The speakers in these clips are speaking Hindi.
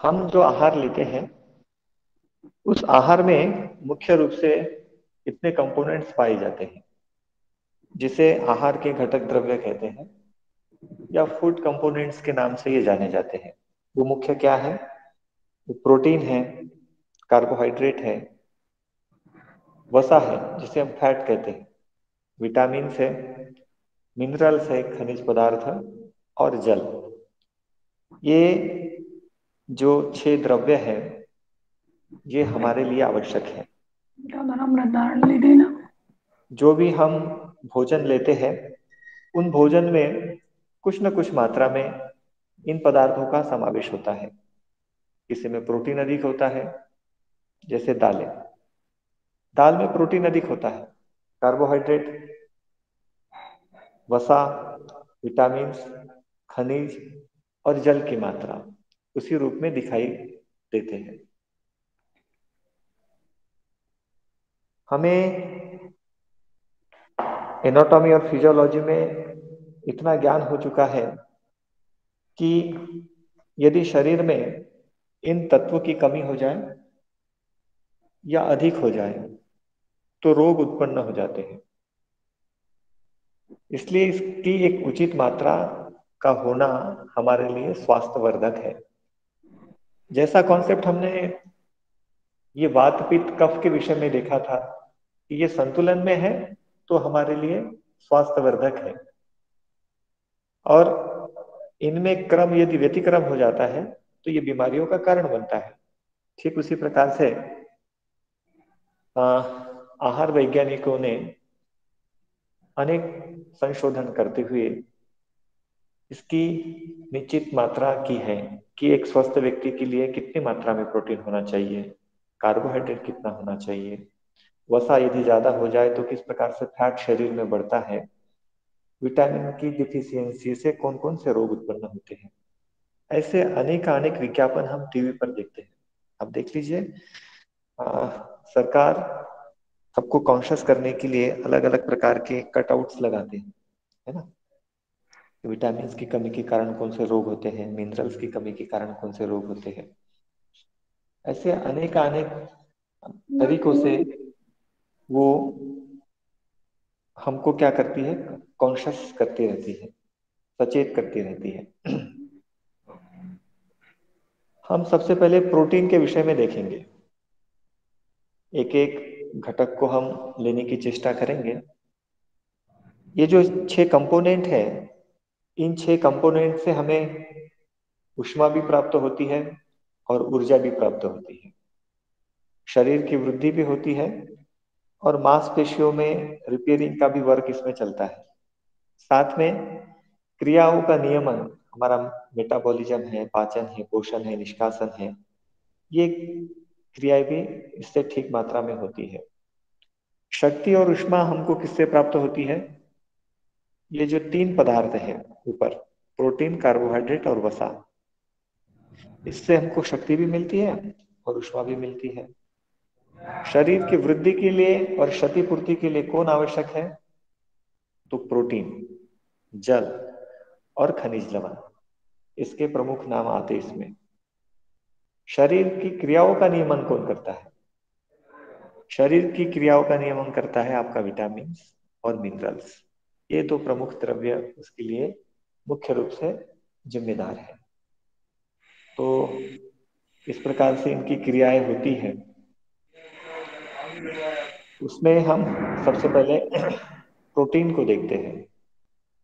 हम जो आहार लेते हैं उस आहार में मुख्य रूप से इतने कंपोनेंट्स पाए जाते हैं जिसे आहार के घटक द्रव्य कहते हैं या फूड कंपोनेंट्स के नाम से ये जाने जाते हैं। वो मुख्य क्या है? वो प्रोटीन है, कार्बोहाइड्रेट है, वसा है जिसे हम फैट कहते हैं, विटामिन है, मिनरल्स है, खनिज पदार्थ और जल। ये जो छह द्रव्य है ये हमारे लिए आवश्यक है। जो भी हम भोजन लेते हैं उन भोजन में कुछ न कुछ मात्रा में इन पदार्थों का समावेश होता है। किसी में प्रोटीन अधिक होता है, जैसे दालें। दाल में प्रोटीन अधिक होता है। कार्बोहाइड्रेट, वसा, विटामिन्स, खनिज और जल की मात्रा उसी रूप में दिखाई देते हैं। हमें एनाटॉमी और फिजियोलॉजी में इतना ज्ञान हो चुका है कि यदि शरीर में इन तत्वों की कमी हो जाए या अधिक हो जाए तो रोग उत्पन्न हो जाते हैं। इसलिए इसकी एक उचित मात्रा का होना हमारे लिए स्वास्थ्यवर्धक है। जैसा कॉन्सेप्ट हमने ये वात पित्त कफ के विषय में देखा था कि ये संतुलन में है तो हमारे लिए स्वास्थ्यवर्धक है, और इनमें क्रम यदि व्यतिक्रम हो जाता है तो ये बीमारियों का कारण बनता है। ठीक उसी प्रकार से अ, आहार वैज्ञानिकों ने अनेक संशोधन करते हुए इसकी निश्चित मात्रा की है कि एक स्वस्थ व्यक्ति के लिए कितनी मात्रा में प्रोटीन होना चाहिए, कार्बोहाइड्रेट कितना होना चाहिए, वसा यदि ज्यादा हो जाए तो किस प्रकार से फैट शरीर में बढ़ता है, विटामिन की डिफिशियंसी से कौन कौन से रोग उत्पन्न होते हैं। ऐसे अनेक अनेक विज्ञापन हम टीवी पर देखते हैं। अब देख लीजिए, सरकार सबको कॉन्शियस करने के लिए अलग अलग प्रकार के कटआउट्स लगाते हैं, है ना। विटामिन की कमी के कारण कौन से रोग होते हैं, मिनरल्स की कमी के कारण कौन से रोग होते हैं। ऐसे अनेक अनेक तरीकों से वो हमको क्या करती है, कॉन्शियस करती रहती है, सचेत करती रहती है। हम सबसे पहले प्रोटीन के विषय में देखेंगे। एक एक घटक को हम लेने की चेष्टा करेंगे। ये जो छह कंपोनेंट है, इन छह कंपोनेंट से हमें ऊष्मा भी प्राप्त होती है और ऊर्जा भी प्राप्त होती है। शरीर की वृद्धि भी होती है और मांसपेशियों में रिपेयरिंग का भी वर्क इसमें चलता है। साथ में क्रियाओं का नियमन, हमारा मेटाबॉलिज्म है, पाचन है, पोषण है, निष्कासन है, ये क्रियाएं भी इससे ठीक मात्रा में होती है। शक्ति और ऊष्मा हमको किससे प्राप्त होती है? ये जो तीन पदार्थ है ऊपर, प्रोटीन, कार्बोहाइड्रेट और वसा, इससे हमको शक्ति भी मिलती है और ऊष्मा भी मिलती है। शरीर की वृद्धि के लिए और क्षतिपूर्ति के लिए कौन आवश्यक है? तो प्रोटीन, जल और खनिज लवण, इसके प्रमुख नाम आते इसमें। शरीर की क्रियाओं का नियमन कौन करता है? शरीर की क्रियाओं का नियमन करता है आपका विटामिन और मिनरल्स। ये दो प्रमुख द्रव्य उसके लिए मुख्य रूप से जिम्मेदार है। तो इस प्रकार से इनकी क्रियाएं होती हैं। उसमें हम सबसे पहले प्रोटीन को देखते हैं।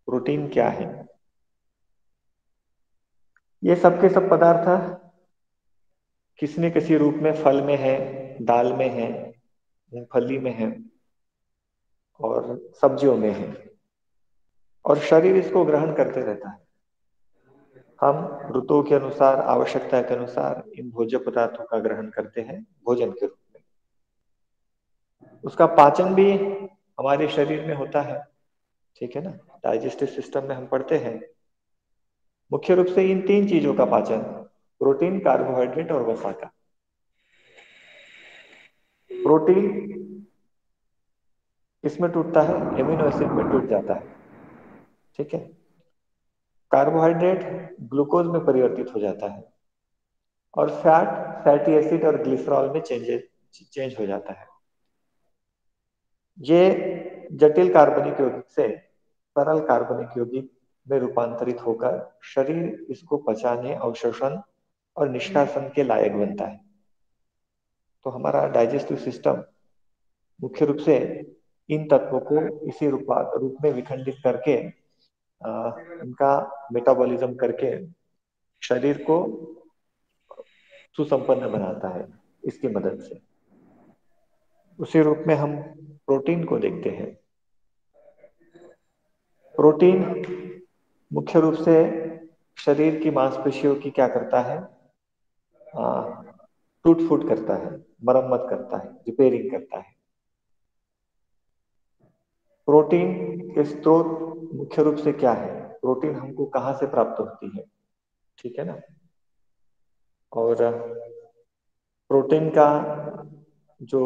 प्रोटीन क्या है? ये सब के सब पदार्थ किसी न किसी रूप में फल में है, दाल में है, मूंगफली में है और सब्जियों में है, और शरीर इसको ग्रहण करते रहता है। हम ऋतुओं के अनुसार, आवश्यकता के अनुसार इन भोज्य पदार्थों का ग्रहण करते हैं भोजन के रूप में। उसका पाचन भी हमारे शरीर में होता है, ठीक है ना। डाइजेस्टिव सिस्टम में हम पढ़ते हैं मुख्य रूप से इन तीन चीजों का पाचन, प्रोटीन, कार्बोहाइड्रेट और वसा का। प्रोटीन इसमें टूटता है, एमिनो एसिड में टूट जाता है, ठीक है। कार्बोहाइड्रेट ग्लूकोज में परिवर्तित हो जाता है। और फैट फैटी एसिड और ग्लिसरॉल में चेंज हो जाता है। ये जटिल कार्बनिक यौगिक से सरल कार्बनिक यौगिक में रूपांतरित होकर शरीर इसको पचाने, अवशोषण और निष्कासन के लायक बनता है। तो हमारा डाइजेस्टिव सिस्टम मुख्य रूप से इन तत्वों को इसी रूप में विखंडित करके इनका मेटाबॉलिज्म करके शरीर को सुसंपन्न बनाता है इसकी मदद से। उसी रूप में हम प्रोटीन को देखते हैं। प्रोटीन मुख्य रूप से शरीर की मांसपेशियों की क्या करता है, टूट फूट करता है, मरम्मत करता है, रिपेयरिंग करता है। प्रोटीन के स्रोत मुख्य रूप से क्या है, प्रोटीन हमको कहाँ से प्राप्त होती है, ठीक है ना। और प्रोटीन का जो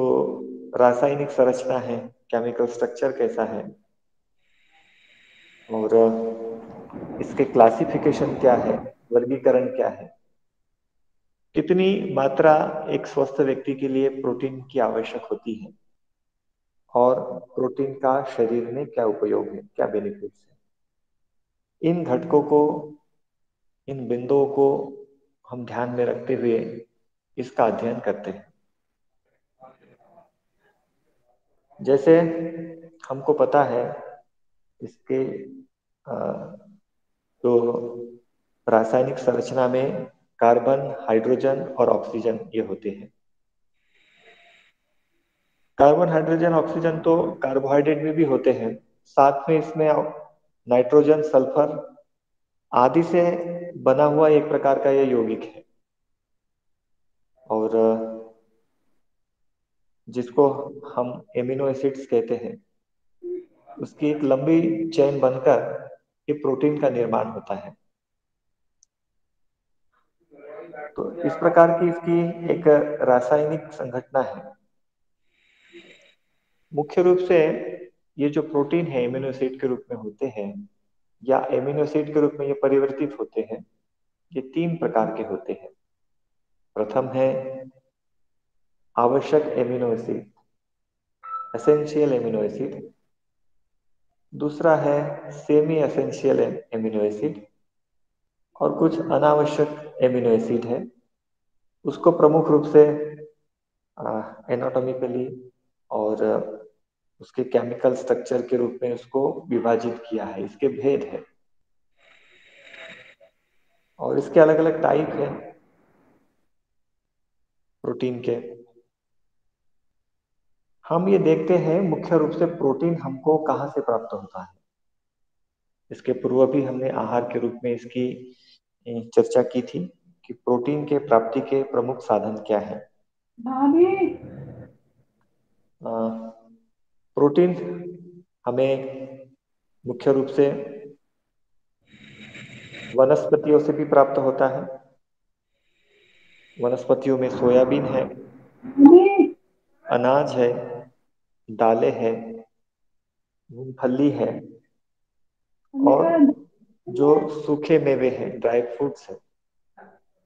रासायनिक संरचना है, केमिकल स्ट्रक्चर कैसा है, और इसके क्लासिफिकेशन क्या है, वर्गीकरण क्या है, कितनी मात्रा एक स्वस्थ व्यक्ति के लिए प्रोटीन की आवश्यक होती है, और प्रोटीन का शरीर में क्या उपयोग है, क्या बेनिफिट्स है। इन घटकों को, इन बिंदुओं को हम ध्यान में रखते हुए इसका अध्ययन करते हैं। जैसे हमको पता है इसके तो रासायनिक संरचना में कार्बन, हाइड्रोजन और ऑक्सीजन ये होते हैं। कार्बन, हाइड्रोजन, ऑक्सीजन तो कार्बोहाइड्रेट में भी होते हैं, साथ में इसमें नाइट्रोजन, सल्फर आदि से बना हुआ एक प्रकार का यह यौगिक है। और जिसको हम एमिनो एसिड्स कहते हैं, उसकी एक लंबी चेन बनकर ये प्रोटीन का निर्माण होता है। तो इस प्रकार की इसकी एक रासायनिक संघटना है। मुख्य रूप से ये जो प्रोटीन है एमिनो एसिड के रूप में होते हैं, या एमिनो एसिड के रूप में ये परिवर्तित होते हैं, ये तीन प्रकार के होते हैं। प्रथम है आवश्यक amino acid, essential amino acid. दूसरा है सेमी एसेंशियल एमिनो एसिड, और कुछ अनावश्यक एमिनो एसिड है। उसको प्रमुख रूप से एनाटॉमिकली और उसके केमिकल स्ट्रक्चर के रूप में उसको विभाजित किया है, इसके भेद है, और इसके अलग अलग टाइप है प्रोटीन के। हम ये देखते हैं मुख्य रूप से प्रोटीन हमको कहाँ से प्राप्त होता है। इसके पूर्व भी हमने आहार के रूप में इसकी चर्चा की थी कि प्रोटीन के प्राप्ति के प्रमुख साधन क्या है। भाभी प्रोटीन हमें मुख्य रूप से वनस्पतियों से भी प्राप्त होता है। वनस्पतियों में सोयाबीन है, अनाज है, दालें है, मूंगफली है, और जो सूखे मेवे हैं, ड्राई फ्रूट्स है,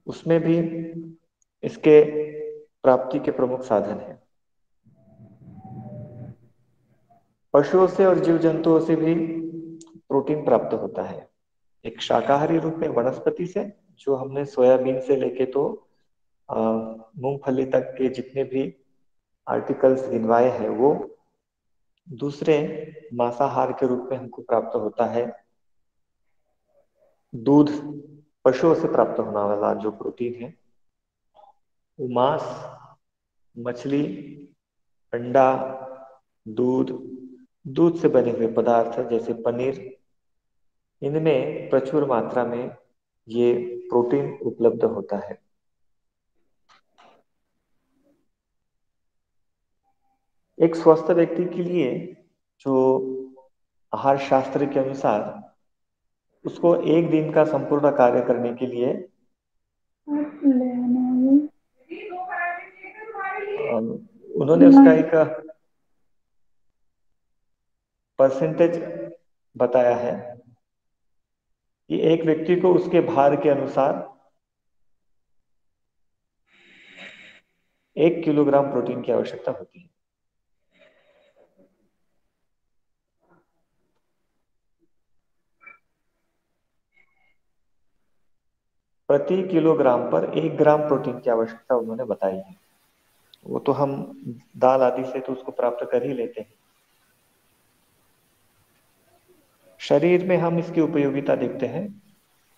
उसमें भी इसके प्राप्ति के प्रमुख साधन हैं। पशुओं से और जीव जंतुओं से भी प्रोटीन प्राप्त होता है। एक शाकाहारी रूप में वनस्पति से, जो हमने सोयाबीन से लेके तो मूंगफली तक के जितने भी आर्टिकल्स गिनवाए हैं, वो दूसरे मांसाहार के रूप में हमको प्राप्त होता है। दूध, पशुओं से प्राप्त होने वाला जो प्रोटीन है, वो मांस, मछली, अंडा, दूध, दूध से बने हुए पदार्थ जैसे पनीर, इनमें प्रचुर मात्रा में ये प्रोटीन उपलब्ध होता है। एक स्वस्थ व्यक्ति के लिए जो आहार शास्त्र के अनुसार उसको एक दिन का संपूर्ण कार्य करने के लिए उन्होंने उसका एक परसेंटेज बताया है कि एक व्यक्ति को उसके भार के अनुसार 1 किलोग्राम प्रोटीन की आवश्यकता होती है। प्रति किलोग्राम पर 1 ग्राम प्रोटीन की आवश्यकता उन्होंने बताई है। वो तो हम दाल आदि से तो उसको प्राप्त कर ही लेते हैं। शरीर में हम इसकी उपयोगिता देखते हैं।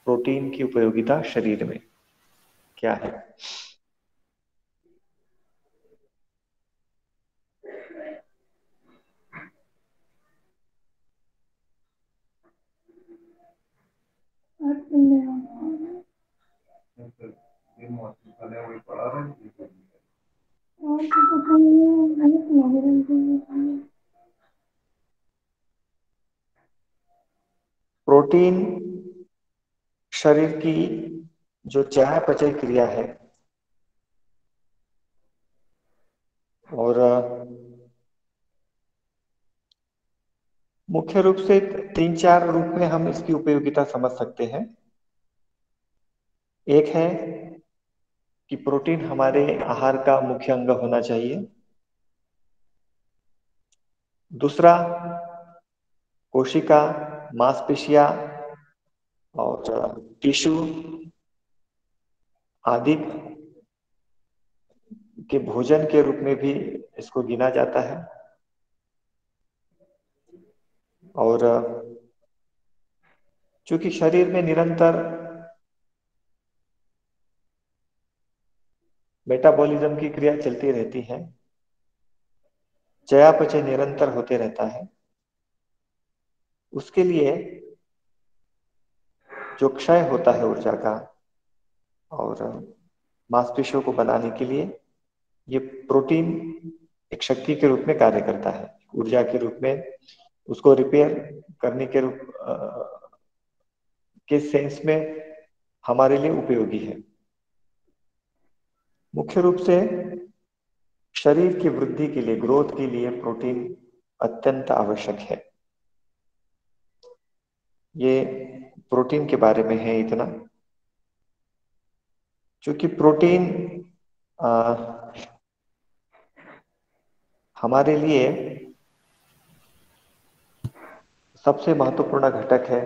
प्रोटीन की उपयोगिता शरीर में क्या है? प्रोटीन शरीर की जो चयापचय क्रिया है और मुख्य रूप से 3-4 रूप में हम इसकी उपयोगिता समझ सकते हैं। एक है कि प्रोटीन हमारे आहार का मुख्य अंग होना चाहिए। दूसरा, कोशिका, मांसपेशियां और टिश्यू आदि के भोजन के रूप में भी इसको गिना जाता है। और चूंकि शरीर में निरंतर मेटाबॉलिज्म की क्रिया चलती रहती है, चयापचय निरंतर होते रहता है, उसके लिए जो क्षय होता है ऊर्जा का और मांसपेशियों को बनाने के लिए ये प्रोटीन एक शक्ति के रूप में कार्य करता है, ऊर्जा के रूप में उसको रिपेयर करने के रूप के सेंस में हमारे लिए उपयोगी है। मुख्य रूप से शरीर की वृद्धि के लिए, ग्रोथ के लिए प्रोटीन अत्यंत आवश्यक है। ये प्रोटीन के बारे में है इतना। क्योंकि प्रोटीन हमारे लिए सबसे महत्वपूर्ण घटक है,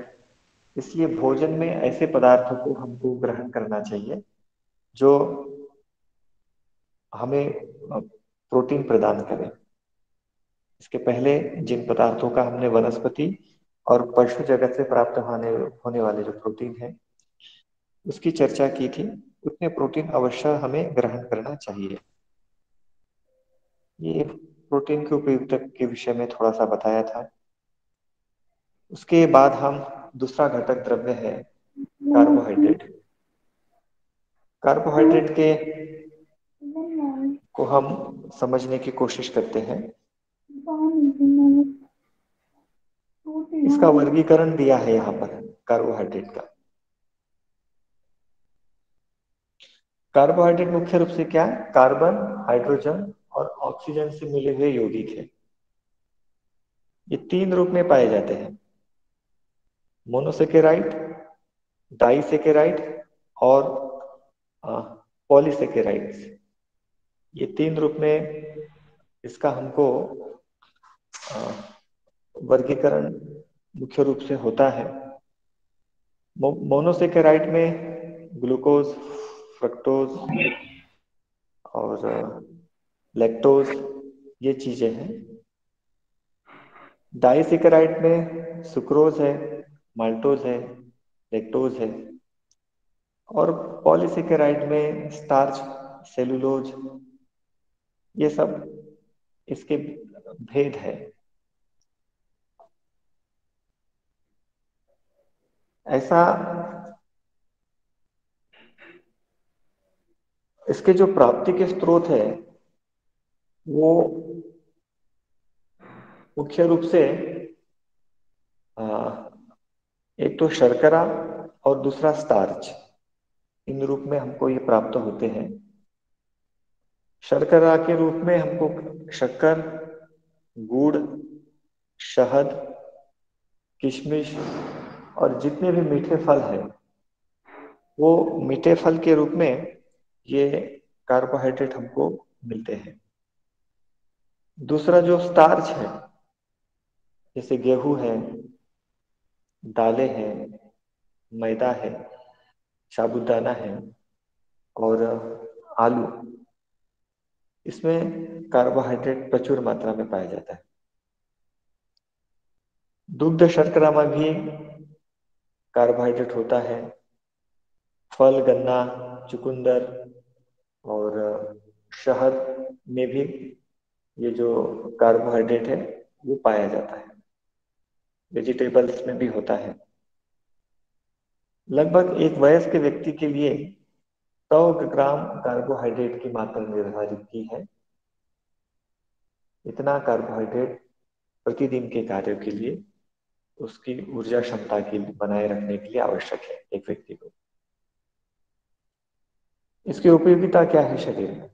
इसलिए भोजन में ऐसे पदार्थों को हमको ग्रहण करना चाहिए जो हमें प्रोटीन प्रदान करें। इसके पहले जिन पदार्थों का हमने वनस्पति और पशु जगत से प्राप्त होने वाले जो प्रोटीन है उसकी चर्चा की थी, उतने प्रोटीन अवश्य हमें ग्रहण करना चाहिए। ये प्रोटीन के उपयोगिता के विषय में थोड़ा सा बताया था। उसके बाद हम दूसरा घटक द्रव्य है कार्बोहाइड्रेट। कार्बोहाइड्रेट के को हम समझने की कोशिश करते हैं। इसका वर्गीकरण दिया है यहाँ पर कार्बोहाइड्रेट का। कार्बोहाइड्रेट मुख्य रूप से क्या है? कार्बन, हाइड्रोजन और ऑक्सीजन से मिले हुए यौगिक है। ये 3 रूप में पाए जाते हैं: मोनोसेकेराइड, डाइसेकेराइड और पॉलीसेकेराइड्स। ये 3 रूप में इसका हमको अ, वर्गीकरण मुख्य रूप से होता है। मोनोसेकेराइड में ग्लूकोज, फ्रक्टोज और लैक्टोज ये चीजें हैं। डाइसेकेराइड में सुक्रोज है, माल्टोज है, लैक्टोज है। और पॉलीसेकेराइड में स्टार्च, सेलुलोज, ये सब इसके भेद है। ऐसा इसके जो प्राप्ति के स्रोत है वो मुख्य रूप से आ, एक तो शर्करा और दूसरा स्टार्च, इन रूप में हमको ये प्राप्त होते हैं। शर्करा के रूप में हमको शक्कर, गुड़, शहद, किशमिश और जितने भी मीठे फल हैं वो मीठे फल के रूप में ये कार्बोहाइड्रेट हमको मिलते हैं। दूसरा जो स्टार्च है, जैसे गेहूं है, दालें हैं, मैदा है, साबूदाना है और आलू, इसमें कार्बोहाइड्रेट प्रचुर मात्रा में पाया जाता है। दुग्ध शर्करा में भी कार्बोहाइड्रेट होता है। फल, गन्ना, चुकंदर और शहद में भी ये जो कार्बोहाइड्रेट है वो पाया जाता है। वेजिटेबल्स में भी होता है। लगभग एक वयस्क व्यक्ति के लिए 100 ग्राम कार्बोहाइड्रेट की मात्रा निर्धारित की है। इतना कार्बोहाइड्रेट प्रतिदिन के कार्यों के लिए, उसकी ऊर्जा क्षमता की बनाए रखने के लिए आवश्यक है एक व्यक्ति को। इसकी उपयोगिता क्या है शरीर में?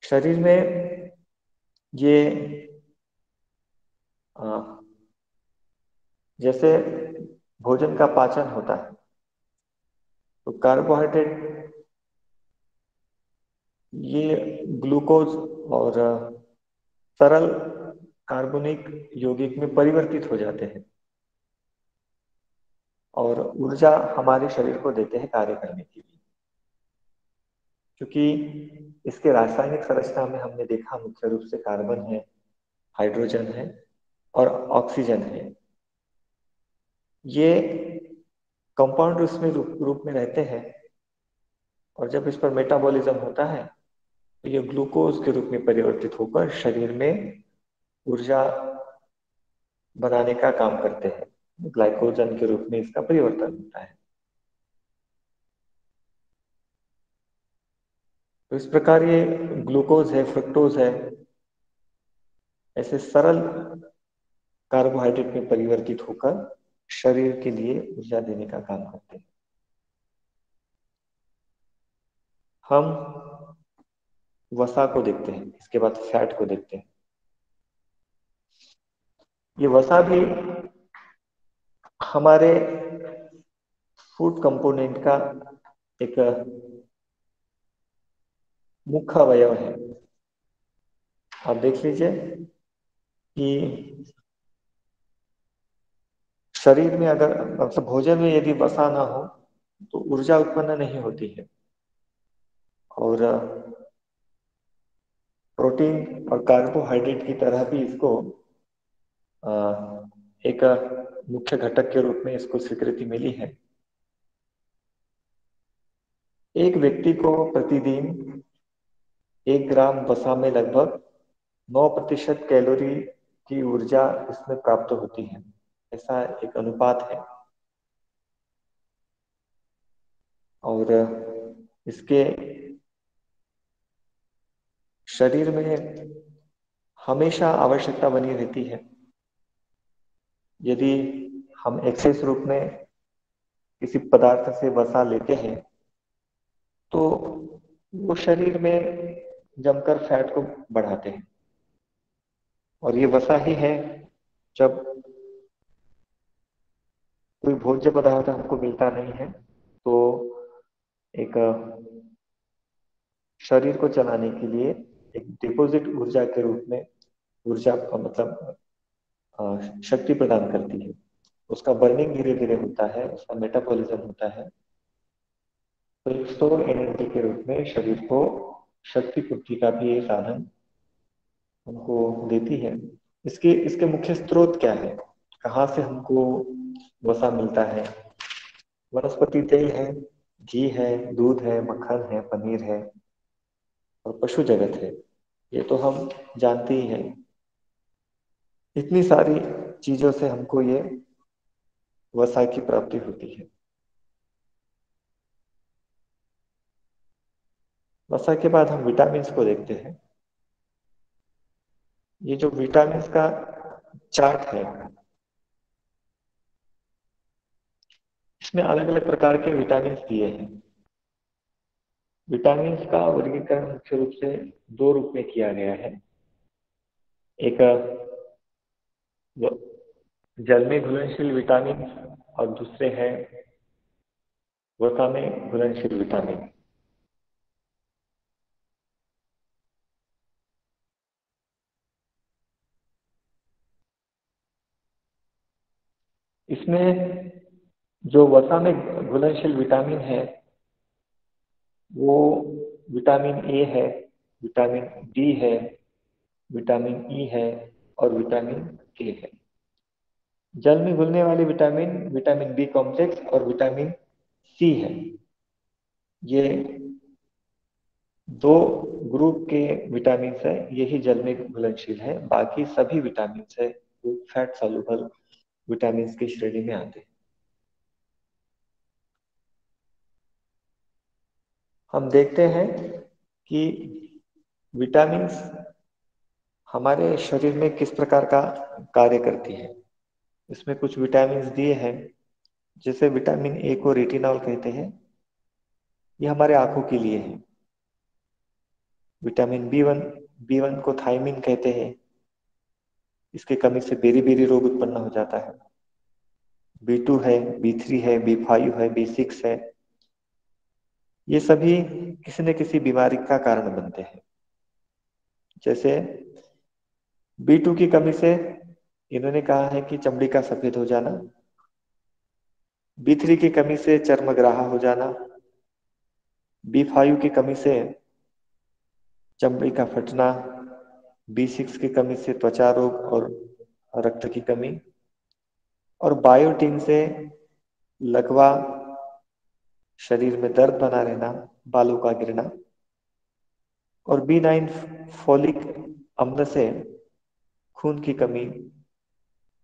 शरीर में ये अ, जैसे भोजन का पाचन होता है, तो कार्बोहाइड्रेट ये ग्लूकोज और सरल कार्बनिक यौगिक में परिवर्तित हो जाते हैं और ऊर्जा हमारे शरीर को देते हैं कार्य करने के लिए। क्योंकि इसके रासायनिक संरचना में हमने देखा मुख्य रूप से कार्बन है, हाइड्रोजन है और ऑक्सीजन है। ये कंपाउंड उसमें रूप में रहते हैं और जब इस पर मेटाबॉलिज्म होता है तो ये ग्लूकोज के रूप में परिवर्तित होकर शरीर में ऊर्जा बनाने का काम करते हैं। ग्लाइकोजन के रूप में इसका परिवर्तन होता है। तो इस प्रकार ये ग्लूकोज है, फ्रुक्टोज है, ऐसे सरल कार्बोहाइड्रेट में परिवर्तित होकर शरीर के लिए ऊर्जा देने का काम करते हैं। हम वसा को देखते हैं, इसके बाद फैट को देखते हैं। ये वसा भी हमारे फूड कंपोनेंट का एक मुख्य अवयव है। आप देख लीजिए कि शरीर में अगर मतलब भोजन में यदि वसा ना हो तो ऊर्जा उत्पन्न नहीं होती है। और प्रोटीन और कार्बोहाइड्रेट की तरह भी इसको अ, एक मुख्य घटक के रूप में इसको स्वीकृति मिली है। एक व्यक्ति को प्रतिदिन 1 ग्राम वसा में लगभग 9% कैलोरी की ऊर्जा इसमें प्राप्त होती है, ऐसा एक अनुपात है। और इसके शरीर में हमेशा आवश्यकता बनी रहती है। यदि हम एक्सेस रूप में किसी पदार्थ से वसा लेते हैं तो वो शरीर में जमकर फैट को बढ़ाते हैं। और ये वसा ही है, जब कोई भोज्य पदार्थ हमको मिलता नहीं है तो एक शरीर को चलाने के लिए एक डिपॉजिट ऊर्जा के रूप में ऊर्जा का मतलब शक्ति प्रदान करती है। उसका बर्निंग धीरे धीरे होता है, उसका मेटाबॉलिज्म होता है, तो एक स्टोर एनर्जी के रूप में शरीर को शक्ति पूर्ति का भी ये साधन हमको देती है। इसके इसके मुख्य स्रोत क्या है, कहाँ से हमको वसा मिलता है? वनस्पति तेल है, घी है, दूध है, मक्खन है, पनीर है और पशु जगत है। ये तो हम जानते ही हैं। इतनी सारी चीजों से हमको ये वसा की प्राप्ति होती है। वसा के बाद हम विटामिन को देखते हैं। ये जो विटामिन का चार्ट है, इसमें अलग अलग प्रकार के विटामिन दिए हैं। विटामिन का वर्गीकरण मुख्य रूप से दो रूप में किया गया है। एक जल में घुलनशील विटामिन और दूसरे हैं वसा में घुलनशील विटामिन। इसमें जो वसा में घुलनशील विटामिन है वो विटामिन ए है, विटामिन डी है, विटामिन ई है और विटामिन के है। जल में घुलने वाले विटामिन विटामिन बी कॉम्प्लेक्स और विटामिन सी है। ये दो ग्रुप के विटामिन है, यही जल में घुलनशील है। बाकी सभी विटामिन है वो फैट सॉल्युबल विटामिन की श्रेणी में आते हैं। हम देखते हैं कि विटामिन हमारे शरीर में किस प्रकार का कार्य करती है। इसमें कुछ विटामिन दिए हैं, जैसे विटामिन ए को रेटिनॉल कहते हैं, ये हमारे आंखों के लिए है। विटामिन बी वन को थायमिन कहते हैं, इसकी कमी से बेरी बेरी रोग उत्पन्न हो जाता है। बी टू है, बी थ्री है, बी फाइव है, बी सिक्स है, ये सभी किसी न किसी बीमारी का कारण बनते हैं। जैसे बी टू की कमी से इन्होंने कहा है कि चमड़ी का सफेद हो जाना, बी थ्री की कमी से चर्मग्राह हो जाना, बी फाइव की कमी से चमड़ी का फटना, बी सिक्स की कमी से त्वचा रोग और रक्त की कमी, और बायोटीन से लकवा, शरीर में दर्द बना रहना, बालों का गिरना, और बी 9 फोलिक अम्ल से खून की कमी,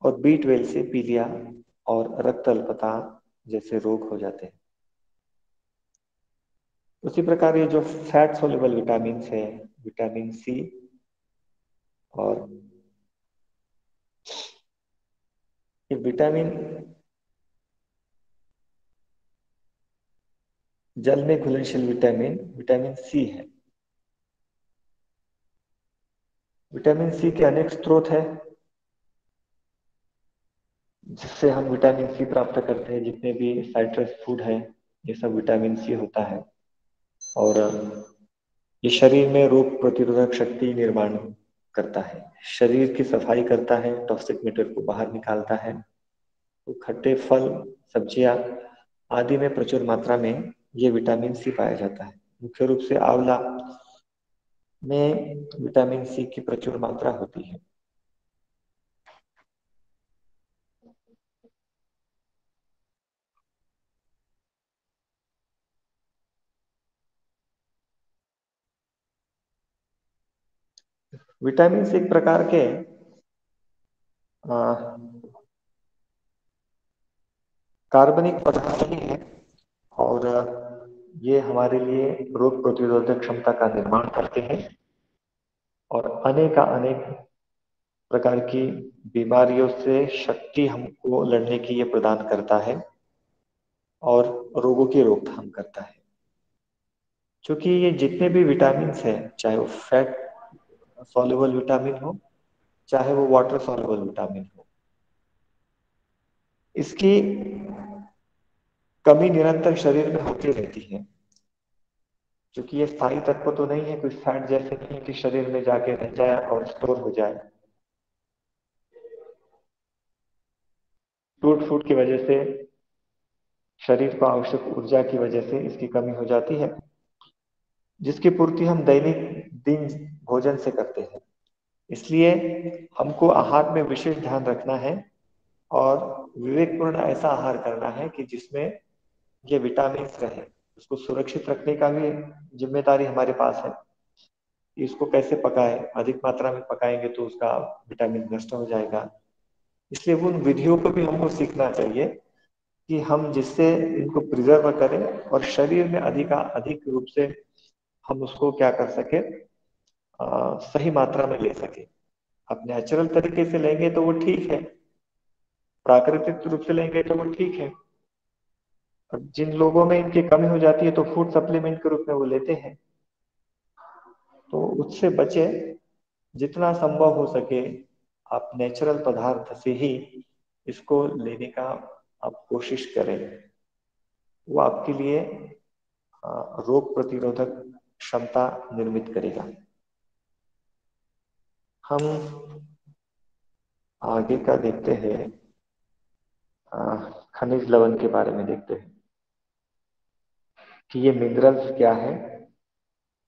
और बी 12 से पीलिया और रक्त अल्पता जैसे रोग हो जाते हैं। उसी प्रकार ये जो फैट सोल्युबल विटामिन है, विटामिन सी और ये विटामिन जल में घुलनशील विटामिन विटामिन सी है। विटामिन सी के अनेक स्रोत है जिससे हम विटामिन सी प्राप्त करते हैं। जितने भी साइट्रस फूड है ये सब विटामिन सी होता है, और ये शरीर में रोग प्रतिरोधक शक्ति निर्माण करता है, शरीर की सफाई करता है, टॉक्सिक मैटर को बाहर निकालता है। तो खट्टे फल, सब्जियां आदि में प्रचुर मात्रा में ये विटामिन सी पाया जाता है। मुख्य रूप से आंवला में विटामिन सी की प्रचुर मात्रा होती है। विटामिन सी एक प्रकार के आ, कार्बनिक पदार्थ ही है, और ये हमारे लिए रोग प्रतिरोधक क्षमता का निर्माण करते हैं और अनेक प्रकार की बीमारियों से शक्ति हमको लड़ने की ये प्रदान करता है और रोगों की रोकथाम करता है। क्योंकि ये जितने भी विटामिन हैं, चाहे वो फैट सॉल्युबल विटामिन हो, चाहे वो वाटर सॉल्युबल विटामिन हो, इसकी कमी निरंतर शरीर में होती रहती है। क्योंकि ये स्थायी तत्व तो नहीं है, कोई फैट जैसे नहीं है कि शरीर में जाके रह जाए और स्टोर हो जाए। टूट फूट की वजह से, शरीर को आवश्यक ऊर्जा की वजह से इसकी कमी हो जाती है, जिसकी पूर्ति हम दैनिक दिन भोजन से करते हैं। इसलिए हमको आहार में विशेष ध्यान रखना है और विवेकपूर्ण ऐसा आहार करना है कि जिसमें ये विटामिन रहे। उसको सुरक्षित रखने का भी जिम्मेदारी हमारे पास है कि इसको कैसे पकाएं। अधिक मात्रा में पकाएंगे तो उसका विटामिन नष्ट हो जाएगा। इसलिए उन विधियों को भी हमको सीखना चाहिए कि हम जिससे इनको प्रिजर्व करें और शरीर में अधिक रूप से हम उसको क्या कर सके, सही मात्रा में ले सके। अब नेचुरल तरीके से लेंगे तो वो ठीक है, प्राकृतिक रूप से लेंगे तो वो ठीक है। और जिन लोगों में इनकी कमी हो जाती है तो फूड सप्लीमेंट के रूप में वो लेते हैं, तो उससे बचे। जितना संभव हो सके आप नेचुरल पदार्थ से ही इसको लेने का आप कोशिश करें। वो आपके लिए रोग प्रतिरोधक क्षमता निर्मित करेगा। हम आगे का देखते हैं। खनिज लवण के बारे में देखते हैं कि ये मिनरल्स क्या है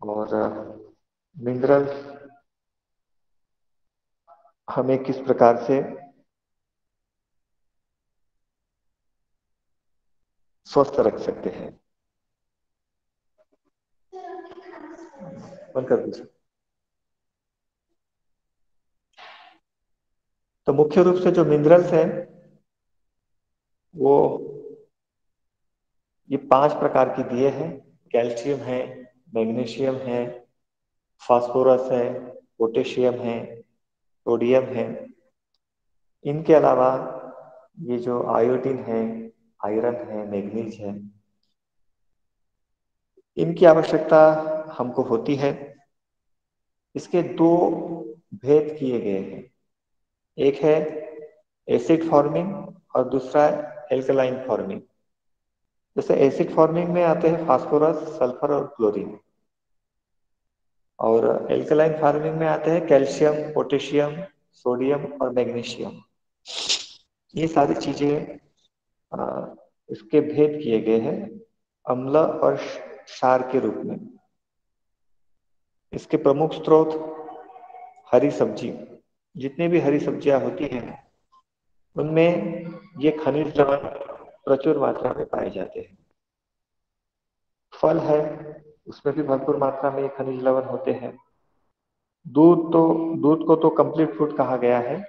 और मिनरल्स हमें किस प्रकार से स्वस्थ रख सकते हैं। बंद कर दीजिए। तो मुख्य रूप से जो मिनरल्स हैं वो ये 5 प्रकार के दिए हैं। कैल्शियम है, मैग्नीशियम है, फास्फोरस है, पोटेशियम है, सोडियम है। इनके अलावा ये जो आयोडीन है, आयरन है, मैग्नीज है, इनकी आवश्यकता हमको होती है। इसके दो भेद किए गए हैं। एक है एसिड फॉर्मिंग और दूसरा है एल्कलाइन फॉर्मिंग। जैसे एसिड फॉर्मिंग में आते हैं फास्फोरस, सल्फर और क्लोरीन, और एल्कलाइन फार्मिंग में आते हैं कैल्शियम, पोटेशियम, सोडियम और मैग्नीशियम। ये सारी चीजें इसके भेद किए गए हैं अम्ल और क्षार के रूप में। इसके प्रमुख स्रोत हरी सब्जी, जितनी भी हरी सब्जियां होती हैं उनमें ये खनिज लवण प्रचुर मात्रा में पाए जाते हैं। फल है, उसमें भी भरपूर मात्रा में ये खनिज लवण होते हैं। दूध तो दूध को तो कंप्लीट फूड कहा गया है।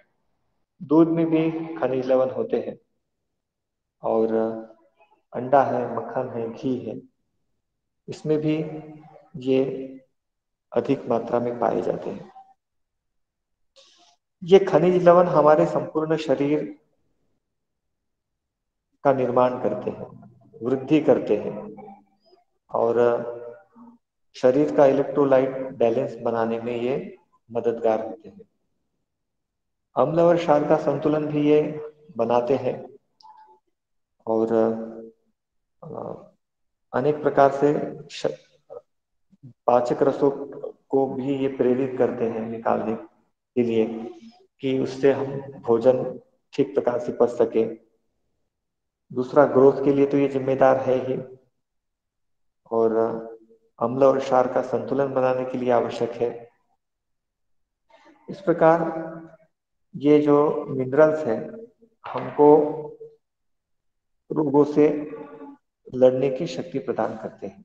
दूध में भी खनिज लवण होते हैं। और अंडा है, मक्खन है, घी है, इसमें भी ये अधिक मात्रा में पाए जाते हैं। ये खनिज लवण हमारे संपूर्ण शरीर का निर्माण करते हैं, वृद्धि करते हैं और शरीर का इलेक्ट्रोलाइट बैलेंस बनाने में ये मददगार होते हैं। अम्ल और क्षार का संतुलन भी ये बनाते हैं और अनेक प्रकार से पाचक रसों को भी ये प्रेरित करते हैं निकालने के लिए कि उससे हम भोजन ठीक प्रकार से पच सके। दूसरा, ग्रोथ के लिए तो ये जिम्मेदार है ही, और अम्ल और क्षार का संतुलन बनाने के लिए आवश्यक है। इस प्रकार ये जो मिनरल्स है हमको रोगों से लड़ने की शक्ति प्रदान करते हैं।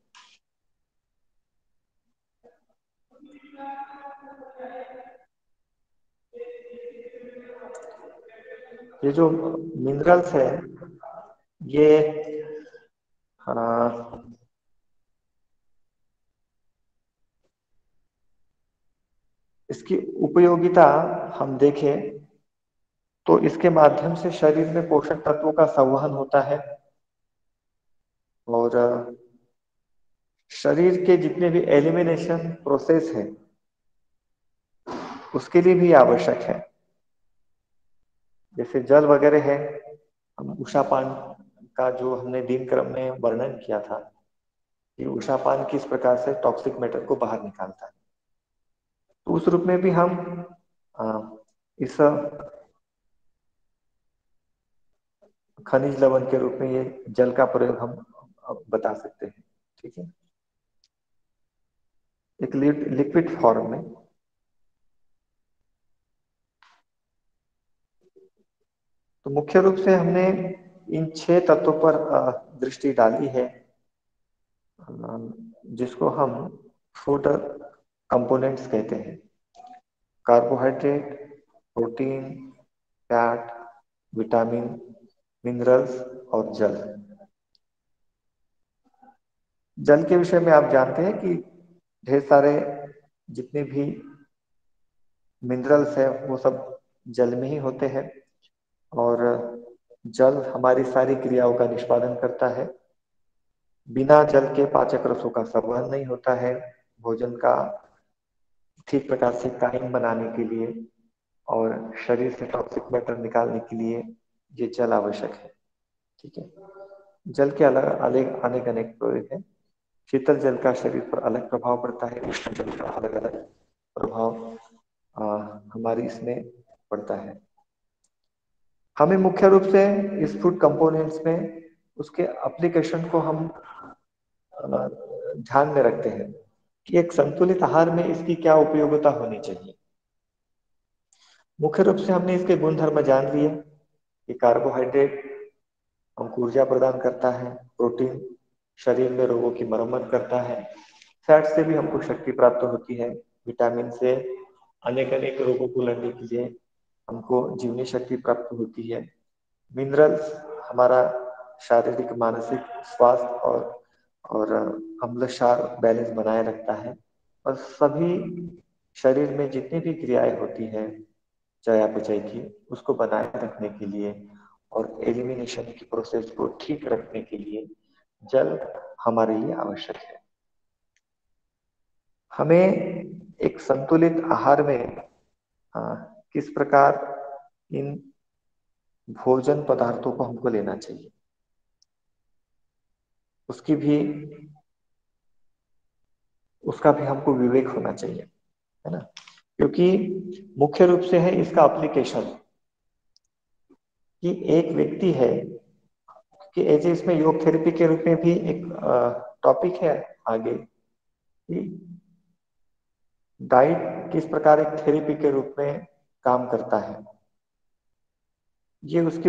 ये जो मिनरल्स है ये आ, इसकी उपयोगिता हम देखें तो इसके माध्यम से शरीर में पोषक तत्वों का संवहन होता है और शरीर के जितने भी एलिमिनेशन प्रोसेस है उसके लिए भी आवश्यक है। जैसे जल वगैरह है, हम उषापान का जो हमने दिन क्रम में वर्णन किया था कि उषापान किस प्रकार से टॉक्सिक मैटर को बाहर निकालता है, तो उस रूप में भी हम इस खनिज लवण के रूप में ये जल का प्रयोग हम बता सकते हैं। ठीक है, एक लिक्विड फॉर्म में। तो मुख्य रूप से हमने इन 6 तत्वों पर दृष्टि डाली है, जिसको हम फूड कंपोनेंट्स कहते हैं। Carbohydrate, protein, fat, vitamin, minerals और जल। जल के विषय में आप जानते हैं कि ढेर सारे जितने भी मिनरल्स है वो सब जल में ही होते हैं और जल हमारी सारी क्रियाओं का निष्पादन करता है। बिना जल के पाचक रसों का संवहन नहीं होता है। भोजन का ठीक प्रकार से काइम बनाने के लिए और शरीर से टॉक्सिक मैटर निकालने के लिए ये जल आवश्यक है। ठीक है, जल के अलग अलग अनेक अनेक प्रयोग है। शीतल जल का शरीर पर अलग प्रभाव पड़ता है, उष्ण जल का अलग अलग प्रभाव हमारी इसमें पड़ता है। हमें मुख्य रूप से इस फूड कंपोनेंट्स में उसके एप्लीकेशन को हम ध्यान में रखते हैं कि एक संतुलित आहार में इसकी क्या उपयोगिता होनी चाहिए। मुख्य रूप से हमने इसके गुणधर्म जान लिए कि कार्बोहाइड्रेट हमको ऊर्जा प्रदान करता है, प्रोटीन शरीर में रोगों की मरम्मत करता है, फैट से भी हमको शक्ति प्राप्त होती है, विटामिन से अनेक अनेक रोगों को लड़ने के लिए हमको जीवनी शक्ति प्राप्त होती है। मिनरल्स हमारा शारीरिक मानसिक स्वास्थ्य और अम्ल क्षार बैलेंस बनाए रखता है। और सभी शरीर में जितनी भी क्रियाएं होती हैं चयापचय की, उसको बनाए रखने के लिए और एलिमिनेशन की प्रोसेस को ठीक रखने के लिए जल हमारे लिए आवश्यक है। हमें एक संतुलित आहार में किस प्रकार इन भोजन पदार्थों को हमको लेना चाहिए, उसकी भी उसका भी हमको विवेक होना चाहिए, है ना। क्योंकि मुख्य रूप से है इसका एप्लीकेशन कि एक व्यक्ति है कि ऐसे इसमें योग थेरेपी के रूप में भी एक टॉपिक है आगे कि डाइट किस प्रकार एक थेरेपी के रूप में काम करता है। ये उसके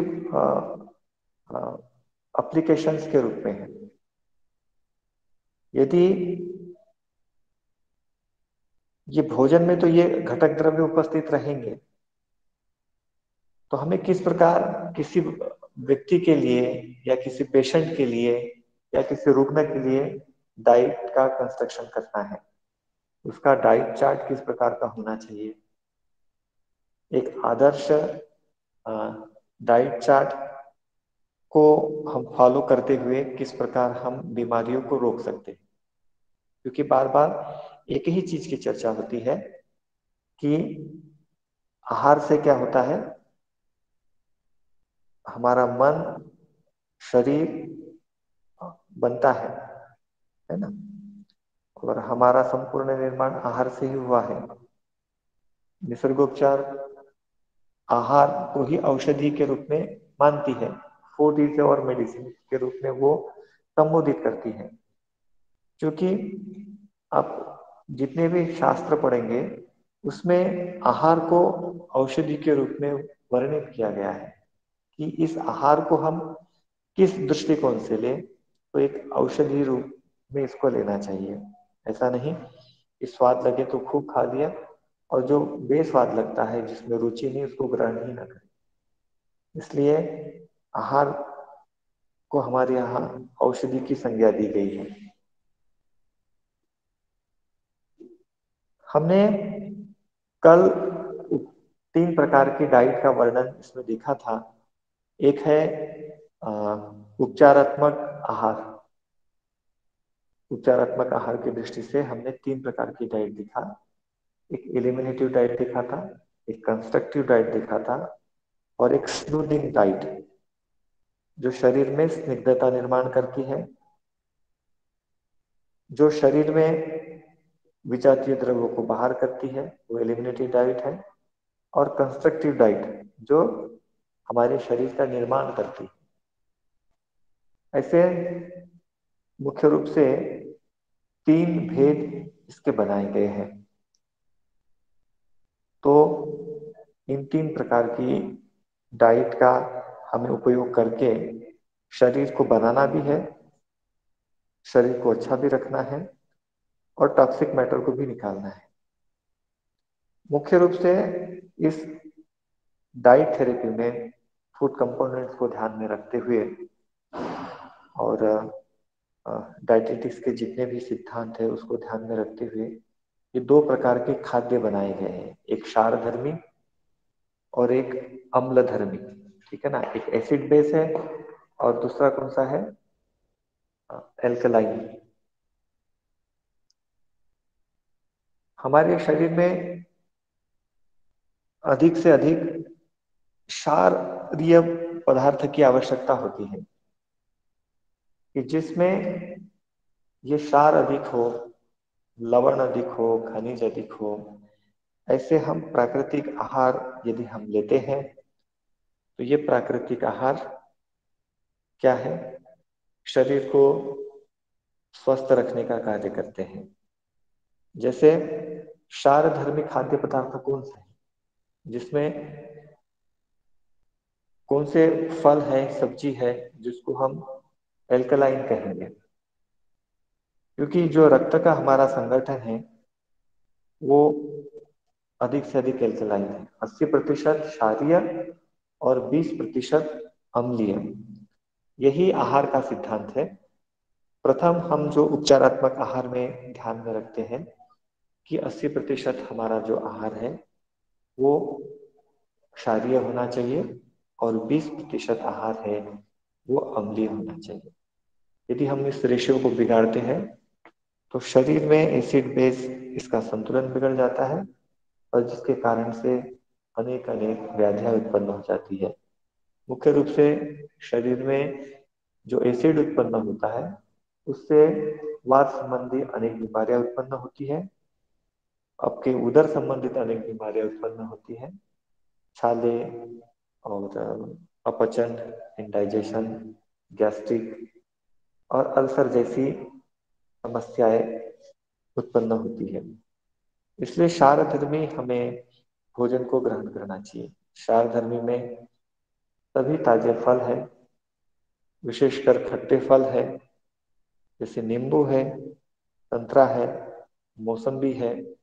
एप्लीकेशंस के रूप में है। यदि ये भोजन में तो ये घटक द्रव्य उपस्थित रहेंगे, तो हमें किस प्रकार किसी व्यक्ति के लिए या किसी पेशेंट के लिए या किसी रुग्ण के लिए डाइट का कंस्ट्रक्शन करना है, उसका डाइट चार्ट किस प्रकार का होना चाहिए, एक आदर्श डाइट चार्ट को हम फॉलो करते हुए किस प्रकार हम बीमारियों को रोक सकते हैं। क्योंकि बार बार एक ही चीज की चर्चा होती है कि आहार से क्या होता है, हमारा मन शरीर बनता है ना। और हमारा संपूर्ण निर्माण आहार से ही हुआ है। निसर्गोपचार आहार को ही औषधि के रूप में मानती है, फूड इज और मेडिसिन के रूप में वो संबोधित करती है। क्योंकि आप जितने भी शास्त्र पढ़ेंगे उसमें आहार को औषधि के रूप में वर्णित किया गया है कि इस आहार को हम किस दृष्टिकोण से लें, तो एक औषधि रूप में इसको लेना चाहिए। ऐसा नहीं कि स्वाद लगे तो खूब खा लिया और जो बेस्वाद लगता है जिसमें रुचि नहीं उसको ग्रहण ही ना करें। इसलिए आहार को हमारे यहाँ औषधि की संज्ञा दी गई है। हमने कल तीन प्रकार की डाइट का वर्णन इसमें देखा था। एक है अ, उपचारात्मक आहार। उपचारात्मक आहार की दृष्टि से हमने तीन प्रकार की डाइट दिखा। एक एलिमिनेटिव डाइट देखा था, एक कंस्ट्रक्टिव डाइट देखा था और एक स्मूथिंग डाइट जो शरीर में स्निग्धता निर्माण करती है, जो शरीर में विजातीय द्रव्यों को बाहर करती है, वो एलिमिनेटिव डाइट है। और कंस्ट्रक्टिव डाइट जो हमारे शरीर का निर्माण करती है। ऐसे मुख्य रूप से तीन भेद इसके बनाए गए हैं। तो इन तीन प्रकार की डाइट का हमें उपयोग करके शरीर को बनाना भी है, शरीर को अच्छा भी रखना है और टॉक्सिक मैटर को भी निकालना है। मुख्य रूप से इस डाइट थेरेपी में फूड कंपोनेंट्स को ध्यान में रखते हुए और डाइटेटिक्स के जितने भी सिद्धांत है उसको ध्यान में रखते हुए ये दो प्रकार के खाद्य बनाए गए हैं, एक क्षारधर्मी और एक अम्लधर्मी। ठीक है ना, एक एसिड बेस है और दूसरा कौन सा है, एल्कलाइन। हमारे शरीर में अधिक से अधिक क्षारीय पदार्थ की आवश्यकता होती है कि जिसमें ये क्षार अधिक हो, लवण अधिक हो, खनिज अधिक हो। ऐसे हम प्राकृतिक आहार यदि हम लेते हैं तो ये प्राकृतिक आहार क्या है? शरीर को स्वस्थ रखने का कार्य करते हैं। जैसे सारधर्मी खाद्य पदार्थ कौन से हैं, जिसमें कौन से फल है, सब्जी है, जिसको हम एल्कलाइन कहेंगे? क्योंकि जो रक्त का हमारा संगठन है वो अधिक से अधिक एल्कलाइन है, 80% क्षारीय और 20% अम्लीय। यही आहार का सिद्धांत है। प्रथम हम जो उपचारात्मक आहार में ध्यान में रखते हैं कि 80% हमारा जो आहार है वो क्षारीय होना चाहिए और 20% आहार है वो अम्लीय होना चाहिए। यदि हम इस रेशियो को बिगाड़ते हैं तो शरीर में एसिड बेस इसका संतुलन बिगड़ जाता है और जिसके कारण से अनेक अनेक व्याधियां उत्पन्न हो जाती है। मुख्य रूप से शरीर में जो एसिड उत्पन्न होता है उससे वात संबंधी अनेक बीमारियां उत्पन्न होती है। आपके उदर संबंधित अनेक बीमारियां उत्पन्न होती है, छाले और अपचन, इंडाइजेशन, गैस्ट्रिक और अल्सर जैसी समस्याएं उत्पन्न होती है। इसलिए सारधर्मी हमें भोजन को ग्रहण करना चाहिए। सारधर्मी में सभी ताजे फल है, विशेषकर खट्टे फल है, जैसे नींबू है, संतरा है, मौसम्बी है।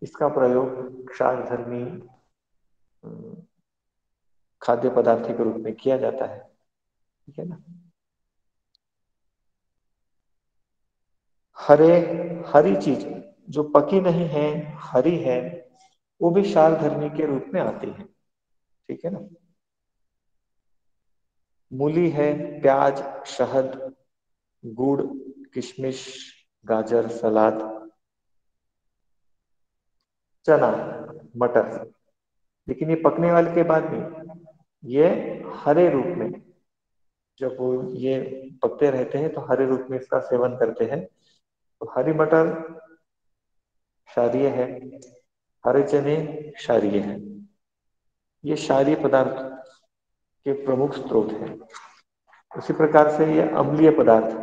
इसका प्रयोग सारधर्मी खाद्य पदार्थ के रूप में किया जाता है। ठीक है ना? हरे हरी चीज जो पकी नहीं है, हरी है, वो भी सारधर्मी के रूप में आती है। ठीक है ना? मूली है, प्याज, शहद, गुड़, किशमिश, गाजर, सलाद, चना, मटर। लेकिन ये पकने वाले के बाद नहीं, ये हरे रूप में, जब वो ये पकते रहते हैं तो हरे रूप में इसका सेवन करते हैं। तो हरी मटर क्षारीय है, हरे चने क्षारीय है। ये क्षारीय पदार्थ के प्रमुख स्रोत हैं। उसी प्रकार से ये अम्लीय पदार्थ,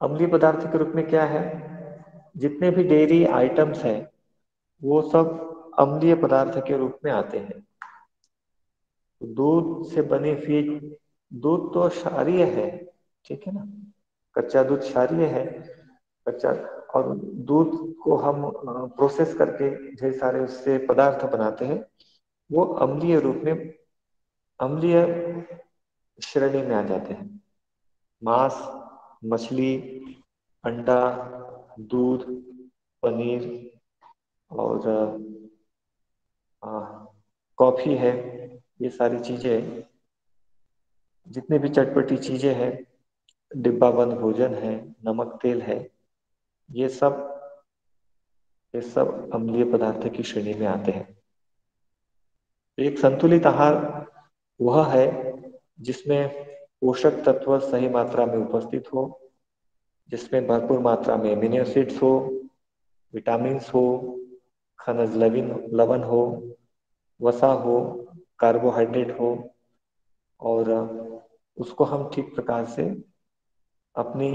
अम्लीय पदार्थ के रूप में क्या है? जितने भी डेयरी आइटम्स हैं वो सब अम्लीय पदार्थ के रूप में आते हैं। दूध से बनी हुई, दूध तो क्षारीय है, ठीक है ना? कच्चा दूध क्षारीय है। कच्चा, और दूध को हम प्रोसेस करके ढेर सारे उससे पदार्थ बनाते हैं, वो अम्लीय रूप में, अम्लीय श्रेणी में आ जाते हैं। मांस, मछली, अंडा, दूध, पनीर और कॉफी है, ये सारी चीजें, जितने भी चटपटी चीजें हैं, डिब्बाबंद भोजन है, नमक तेल है, ये सब ये सब अम्लीय पदार्थ की श्रेणी में आते हैं। एक संतुलित आहार वह है जिसमें पोषक तत्व सही मात्रा में उपस्थित हो, जिसमें भरपूर मात्रा में एमिनो एसिड्स हो, विटामिन्स हो, खनिज लवण हो, वसा हो, कार्बोहाइड्रेट हो, और उसको हम ठीक प्रकार से अपनी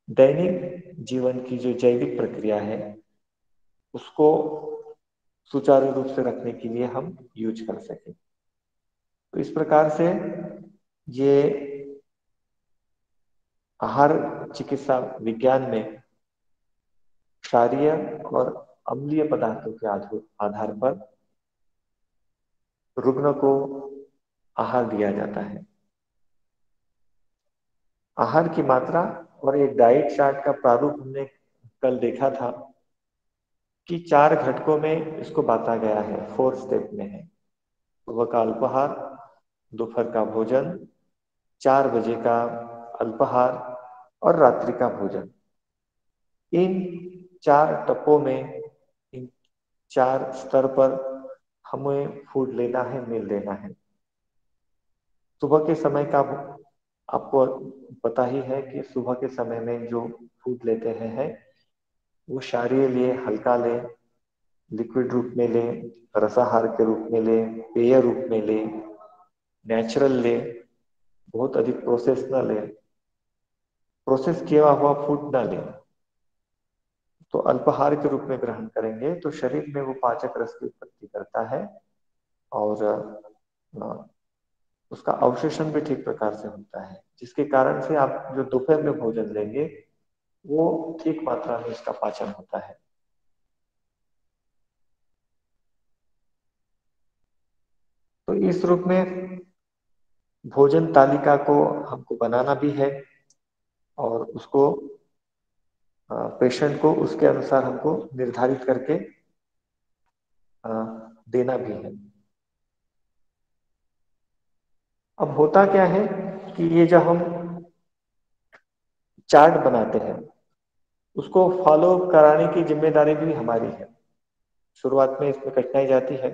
दैनिक जीवन की जो जैविक प्रक्रिया है उसको सुचारू रूप से रखने के लिए हम यूज कर सकें। तो इस प्रकार से ये आहार चिकित्सा विज्ञान में क्षारीय और अम्लीय पदार्थों के आधार पर रुग्ण को आहार दिया जाता है। आहार की मात्रा और एक डाइट चार्ट का प्रारूप हमने कल देखा था कि 4 घटकों में इसको बांटा गया है, 4 स्टेप में है। सुबह का अल्पाहार, दोपहर का भोजन, 4 बजे का अल्पाहार और रात्रि का भोजन। इन 4 टप्पों में, इन 4 स्तर पर हमें फूड लेना है, मील लेना है। सुबह के समय का आपको पता ही है कि सुबह के समय में जो फूड लेते हैं वो शारीर लिए हल्का लें, लिक्विड रूप में लें, रसाहार के रूप में लें, पेय रूप में लें, नेचुरल लें, बहुत अधिक प्रोसेस ना लें, प्रोसेस किया हुआ फूड ना लें। तो अल्पाहार के रूप में ग्रहण करेंगे तो शरीर में वो पाचक रस की उत्पत्ति करता है, और उसका अवशोषण भी ठीक प्रकार से होता है, जिसके कारण से आप जो दोपहर में भोजन लेंगे वो ठीक मात्रा में इसका पाचन होता है। तो इस रूप में भोजन तालिका को हमको बनाना भी है, और उसको पेशेंट को उसके अनुसार हमको निर्धारित करके अ, देना भी है। अब होता क्या है कि ये जब हम चार्ट बनाते हैं, उसको फॉलो कराने की जिम्मेदारी भी हमारी है। शुरुआत में इसमें कठिनाई जाती है,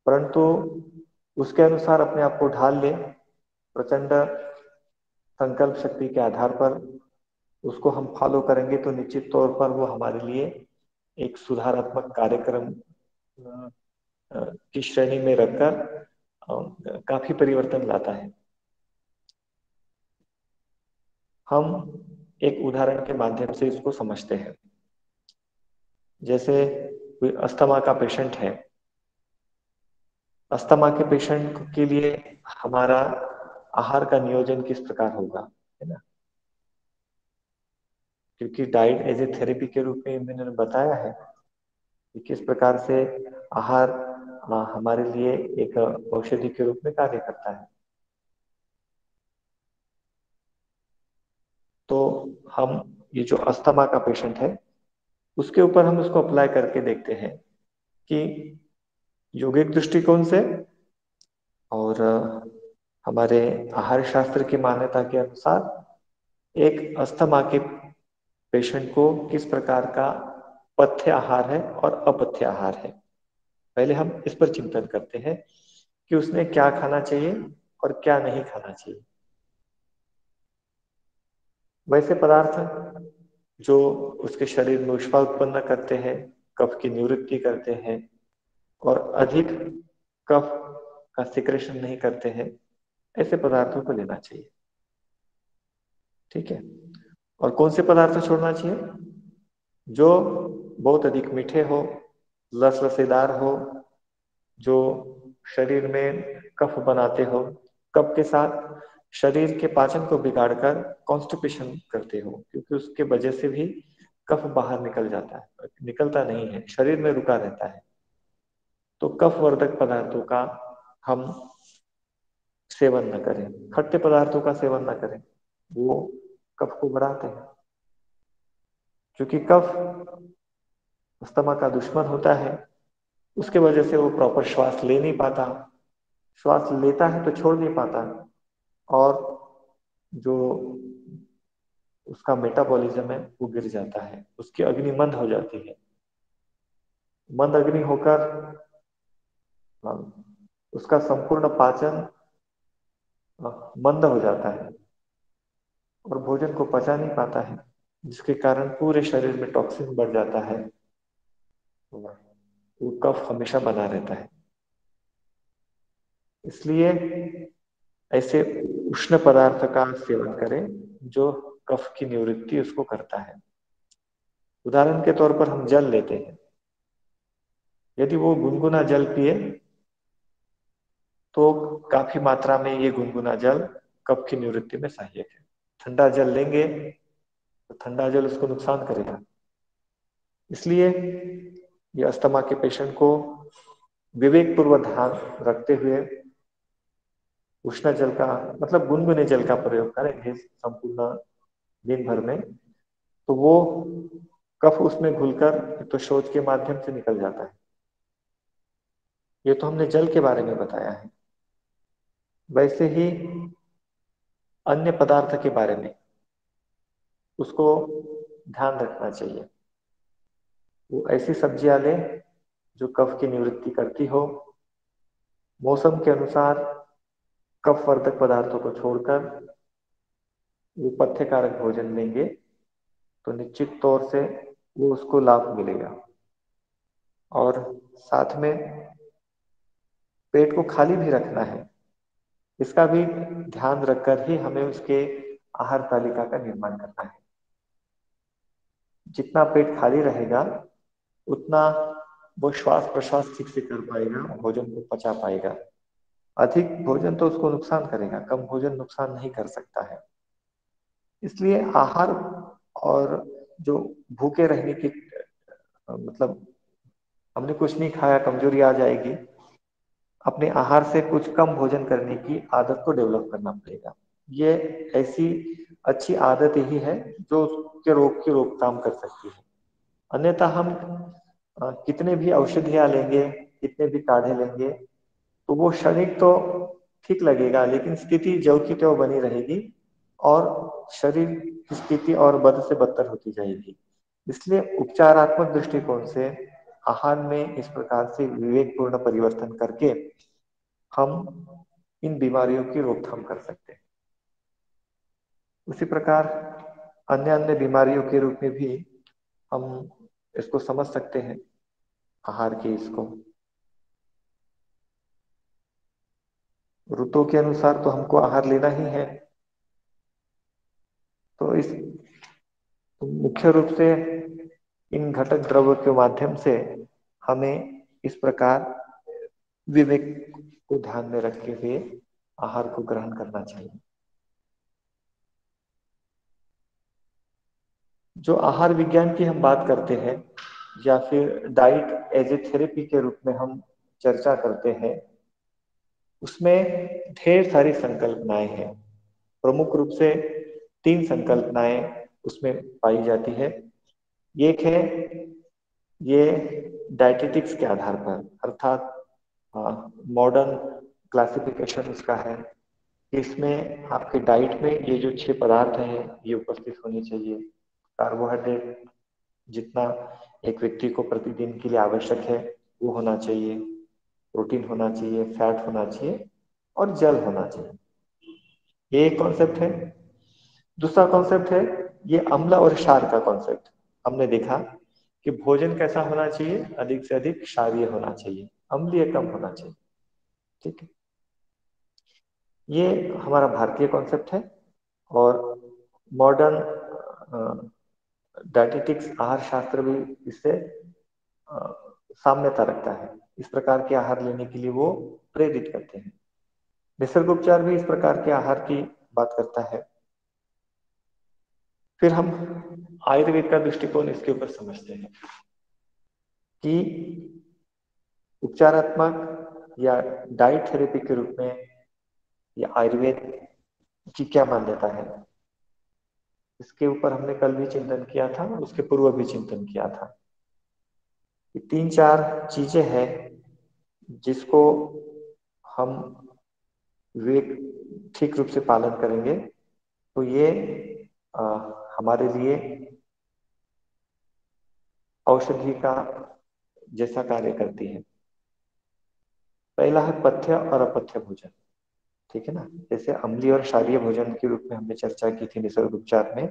परंतु उसके अनुसार अपने आप को ढाल ले, प्रचंड संकल्प शक्ति के आधार पर उसको हम फॉलो करेंगे तो निश्चित तौर पर वो हमारे लिए एक सुधारात्मक कार्यक्रम अ, की श्रेणी में रखकर काफी परिवर्तन लाता है। हम एक उदाहरण के माध्यम से इसको समझते हैं। जैसे कोई अस्थमा का पेशेंट है, अस्थमा के पेशेंट के लिए हमारा आहार का नियोजन किस प्रकार होगा, है ना? क्योंकि डाइट एज ए थेरेपी के रूप में मैंने बताया है कि किस प्रकार से आहार हमारे लिए एक औषधि के रूप में कार्य करता है। तो हम ये जो अस्थमा का पेशेंट है उसके ऊपर हम उसको अप्लाई करके देखते हैं कि यौगिक दृष्टिकोण से और हमारे आहार शास्त्र की मान्यता के अनुसार एक अस्थमा के पेशेंट को किस प्रकार का पथ्य आहार है और अपथ्य आहार है। पहले हम इस पर चिंतन करते हैं कि उसने क्या खाना चाहिए और क्या नहीं खाना चाहिए। वैसे पदार्थ जो उसके शरीर में ऊष्मा उत्पन्न करते हैं, कफ की निवृत्ति करते हैं और अधिक कफ का सिक्रेशन नहीं करते हैं, ऐसे पदार्थों को लेना चाहिए। ठीक है। और कौन से पदार्थ छोड़ना चाहिए? जो बहुत अधिक मीठे हो, रसेदार हो, जो शरीर में कफ बनाते हो, कफ के साथ शरीर के पाचन को बिगाड़कर कॉन्स्टिपेशन करते हो, क्योंकि उसके वजह से भी कफ बाहर निकल जाता है, निकलता नहीं है, शरीर में रुका रहता है। तो कफ वर्धक पदार्थों का हम सेवन न करें, खट्टे पदार्थों का सेवन न करें, वो कफ को बढ़ाते हैं। क्योंकि कफ अस्थमा का दुश्मन होता है, उसके वजह से वो प्रॉपर श्वास ले नहीं पाता, श्वास लेता है तो छोड़ नहीं पाता, और जो उसका मेटाबॉलिज्म है वो गिर जाता है, उसकी अग्नि मंद हो जाती है। मंद अग्नि होकर उसका संपूर्ण पाचन मंद हो जाता है और भोजन को पचा नहीं पाता है, जिसके कारण पूरे शरीर में टॉक्सिन बढ़ जाता है। वो कफ हमेशा बना रहता है। इसलिए ऐसे उष्ण पदार्थ का सेवन करें जो कफ की निवृत्ति उसको करता है। उदाहरण के तौर पर हम जल लेते हैं। यदि वो गुनगुना जल पिए तो काफी मात्रा में ये गुनगुना जल कफ की निवृत्ति में सहायक है। ठंडा जल लेंगे तो ठंडा जल उसको नुकसान करेगा। इसलिए ये अस्थमा के पेशेंट को विवेक पूर्वक ध्यान रखते हुए उष्ण जल का मतलब गुनगुने जल का प्रयोग करेंगे संपूर्ण दिन भर में, तो वो कफ उसमें घुलकर तो शौच के माध्यम से निकल जाता है। ये तो हमने जल के बारे में बताया है। वैसे ही अन्य पदार्थ के बारे में उसको ध्यान रखना चाहिए। वो ऐसी सब्जियां ले जो कफ की निवृत्ति करती हो, मौसम के अनुसार कफ वर्धक पदार्थों को छोड़कर वो पथ्य कारक भोजन लेंगे तो निश्चित तौर से वो उसको लाभ मिलेगा। और साथ में पेट को खाली भी रखना है। इसका भी ध्यान रखकर ही हमें उसके आहार तालिका का निर्माण करना है। जितना पेट खाली रहेगा उतना वो श्वास प्रश्वास ठीक से कर पाएगा, भोजन को पचा पाएगा। अधिक भोजन तो उसको नुकसान करेगा, कम भोजन नुकसान नहीं कर सकता है। इसलिए आहार और जो भूखे रहने की मतलब हमने कुछ नहीं खाया कमजोरी आ जाएगी, अपने आहार से कुछ कम भोजन करने की आदत को डेवलप करना पड़ेगा। ये ऐसी अच्छी आदत ही है जो उसके रोग की रोकथाम कर सकती है। अन्यथा हम कितने भी औषधियां लेंगे, कितने भी काढ़े लेंगे, तो वो शरीर तो ठीक लगेगा लेकिन स्थिति ज्यों की त्यों बनी रहेगी और शरीर की स्थिति और बद से बदतर होती जाएगी। इसलिए उपचारात्मक दृष्टिकोण से आहार में इस प्रकार से विवेकपूर्ण परिवर्तन करके हम इन बीमारियों की रोकथाम कर सकते हैं। उसी प्रकार अन्य अन्य बीमारियों के रूप में भी हम इसको समझ सकते हैं, आहार के इसको ऋतु के अनुसार तो हमको आहार लेना ही है। तो इस मुख्य रूप से इन घटक द्रव्य के माध्यम से हमें इस प्रकार विवेक को ध्यान में रखते हुए आहार को ग्रहण करना चाहिए। जो आहार विज्ञान की हम बात करते हैं या फिर डाइट एज ए थेरेपी के रूप में हम चर्चा करते हैं, उसमें ढेर सारी संकल्पनाएं हैं। प्रमुख रूप से तीन संकल्पनाएं उसमें पाई जाती है। एक है ये डाइटेटिक्स के आधार पर, अर्थात मॉडर्न क्लासिफिकेशन इसका है कि इसमें आपके डाइट में ये जो 6 पदार्थ हैं ये उपस्थित होने चाहिए। कार्बोहाइड्रेट जितना एक व्यक्ति को प्रतिदिन के लिए आवश्यक है वो होना चाहिए, प्रोटीन होना चाहिए, फैट होना चाहिए और जल होना चाहिए। ये एक कॉन्सेप्ट है। दूसरा कॉन्सेप्ट है ये अम्ल और क्षार का कॉन्सेप्ट। हमने देखा कि भोजन कैसा होना चाहिए, अधिक से अधिक क्षारीय होना चाहिए, अम्लीय कम होना चाहिए। ठीक है, ये हमारा भारतीय कॉन्सेप्ट है। और मॉडर्न डायटेटिक्स आहार शास्त्र भी इससे अ, साम्यता रखता है। इस प्रकार के आहार लेने के लिए वो प्रेरित करते हैं। निसर्ग उपचार भी इस प्रकार के आहार की बात करता है। फिर हम आयुर्वेद का दृष्टिकोण इसके ऊपर समझते हैं कि उपचारात्मक या डाइट थेरेपी के रूप में या आयुर्वेद की क्या मान्यता है। इसके ऊपर हमने कल भी चिंतन किया था और उसके पूर्व भी चिंतन किया था कि तीन चार चीजें हैं जिसको हम विवेक ठीक रूप से पालन करेंगे तो ये अ, हमारे लिए औषधि का जैसा कार्य करती है। पहला है पथ्य और अपथ्य भोजन। ठीक है ना, जैसे अम्लीय और क्षारीय भोजन के रूप में हमने चर्चा की थी निसर्ग उपचार में,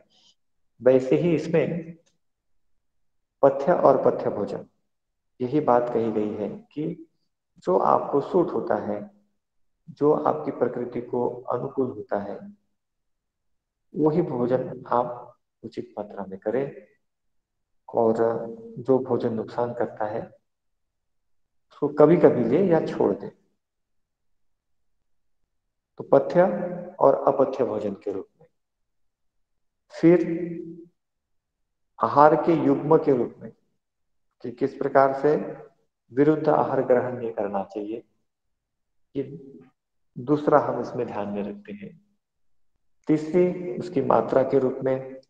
वैसे ही इसमें पथ्य और पथ्य भोजन यही बात कही गई है कि जो आपको सूट होता है, जो आपकी प्रकृति को अनुकूल होता है, वही भोजन आप उचित मात्रा में करें। और जो भोजन नुकसान करता है उसको कभी कभी ले या छोड़ दे। तो पथ्य और अपथ्य भोजन के रूप में। फिर आहार के युग्म के रूप में कि किस प्रकार से विरुद्ध आहार ग्रहण नहीं करना चाहिए, ये दूसरा हम इसमें ध्यान में रखते हैं। तीसरी उसकी मात्रा के रूप में,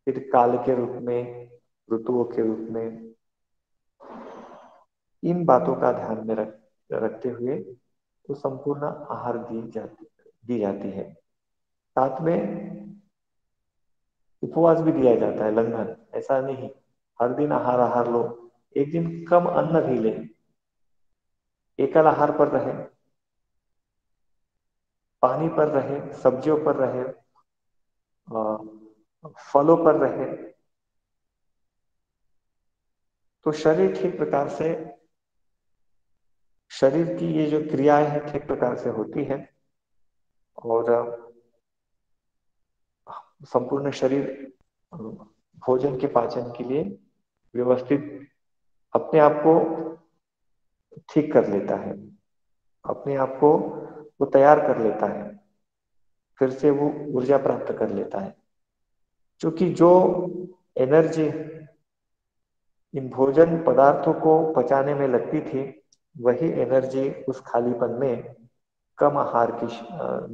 फिर काल के रूप में, ऋतुओं के रूप में, इन बातों का ध्यान में रखते हुए तो संपूर्ण आहार दी जाती है। साथ में उपवास भी दिया जाता है, लंघन ऐसा नहीं हर दिन आहार आहार लो। एक दिन कम अन्न भी ले, एकल आहार पर रहे, पानी पर रहे, सब्जियों पर रहे, फलों पर रहे, तो शरीर ठीक प्रकार से शरीर की ये जो क्रियाएं हैं ठीक प्रकार से होती है, और संपूर्ण शरीर भोजन के पाचन के लिए व्यवस्थित अपने आप को ठीक कर लेता है, अपने आप को वो तैयार कर लेता है, फिर से वो ऊर्जा प्राप्त कर लेता है। क्योंकि जो एनर्जी इन भोजन पदार्थों को पचाने में लगती थी, वही एनर्जी उस खालीपन में, कम आहार की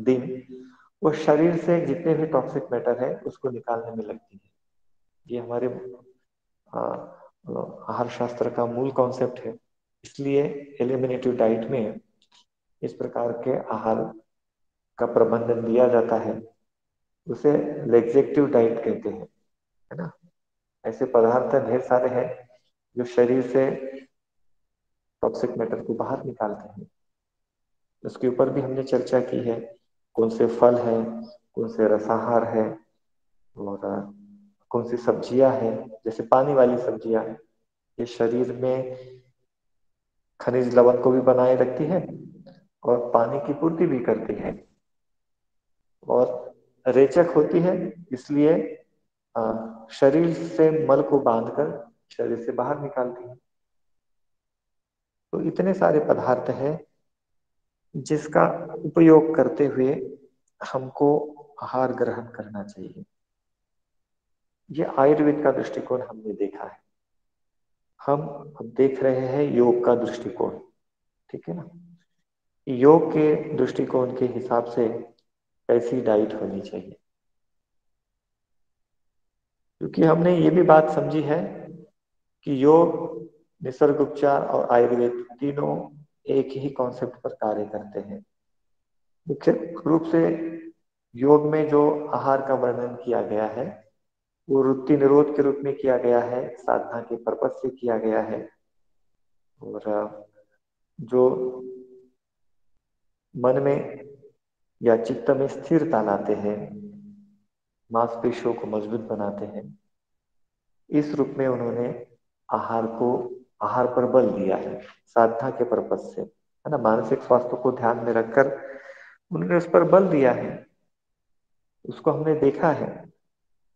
दिन, वो शरीर से जितने भी टॉक्सिक मैटर है उसको निकालने में लगती है। ये हमारे अ, आहार शास्त्र का मूल कॉन्सेप्ट है। इसलिए एलिमिनेटिव डाइट में इस प्रकार के आहार का प्रबंधन दिया जाता है। उसे लेग्जेक्टिव डाइट कहते हैं, है ना। ऐसे पदार्थ ढेर सारे हैं जो शरीर से टॉक्सिक मैटर को बाहर निकालते हैं। उसके ऊपर भी हमने चर्चा की है, कौन से फल हैं, कौन से रसाहार है, और कौन सी सब्जियां हैं। जैसे पानी वाली सब्जियां, ये शरीर में खनिज लवण को भी बनाए रखती है और पानी की पूर्ति भी करती है, और रेचक होती है। इसलिए शरीर से मल को बांधकर शरीर से बाहर निकालती है। तो इतने सारे पदार्थ हैं जिसका उपयोग करते हुए हमको आहार ग्रहण करना चाहिए। ये आयुर्वेद का दृष्टिकोण हमने देखा है। हम अब देख रहे हैं योग का दृष्टिकोण, ठीक है ना। योग के दृष्टिकोण के हिसाब से कैसी डाइट होनी चाहिए, क्योंकि हमने ये भी बात समझी है कि योग, निसर्ग उपचार और आयुर्वेद तीनों एक ही कॉन्सेप्ट पर कार्य करते हैं। मुख्य रूप से योग में जो आहार का वर्णन किया गया है वो वृत्ति निरोध के रूप में किया गया है, साधना के पर्पज से किया गया है। और जो मन में या चित्त में स्थिरता लाते हैं, मांसपेशियों को मजबूत बनाते हैं, इस रूप में उन्होंने आहार को, आहार पर बल दिया है साधना के पर्पज से, है ना। मानसिक स्वास्थ्य को ध्यान में रखकर उन्होंने उस पर बल दिया है। उसको हमने देखा है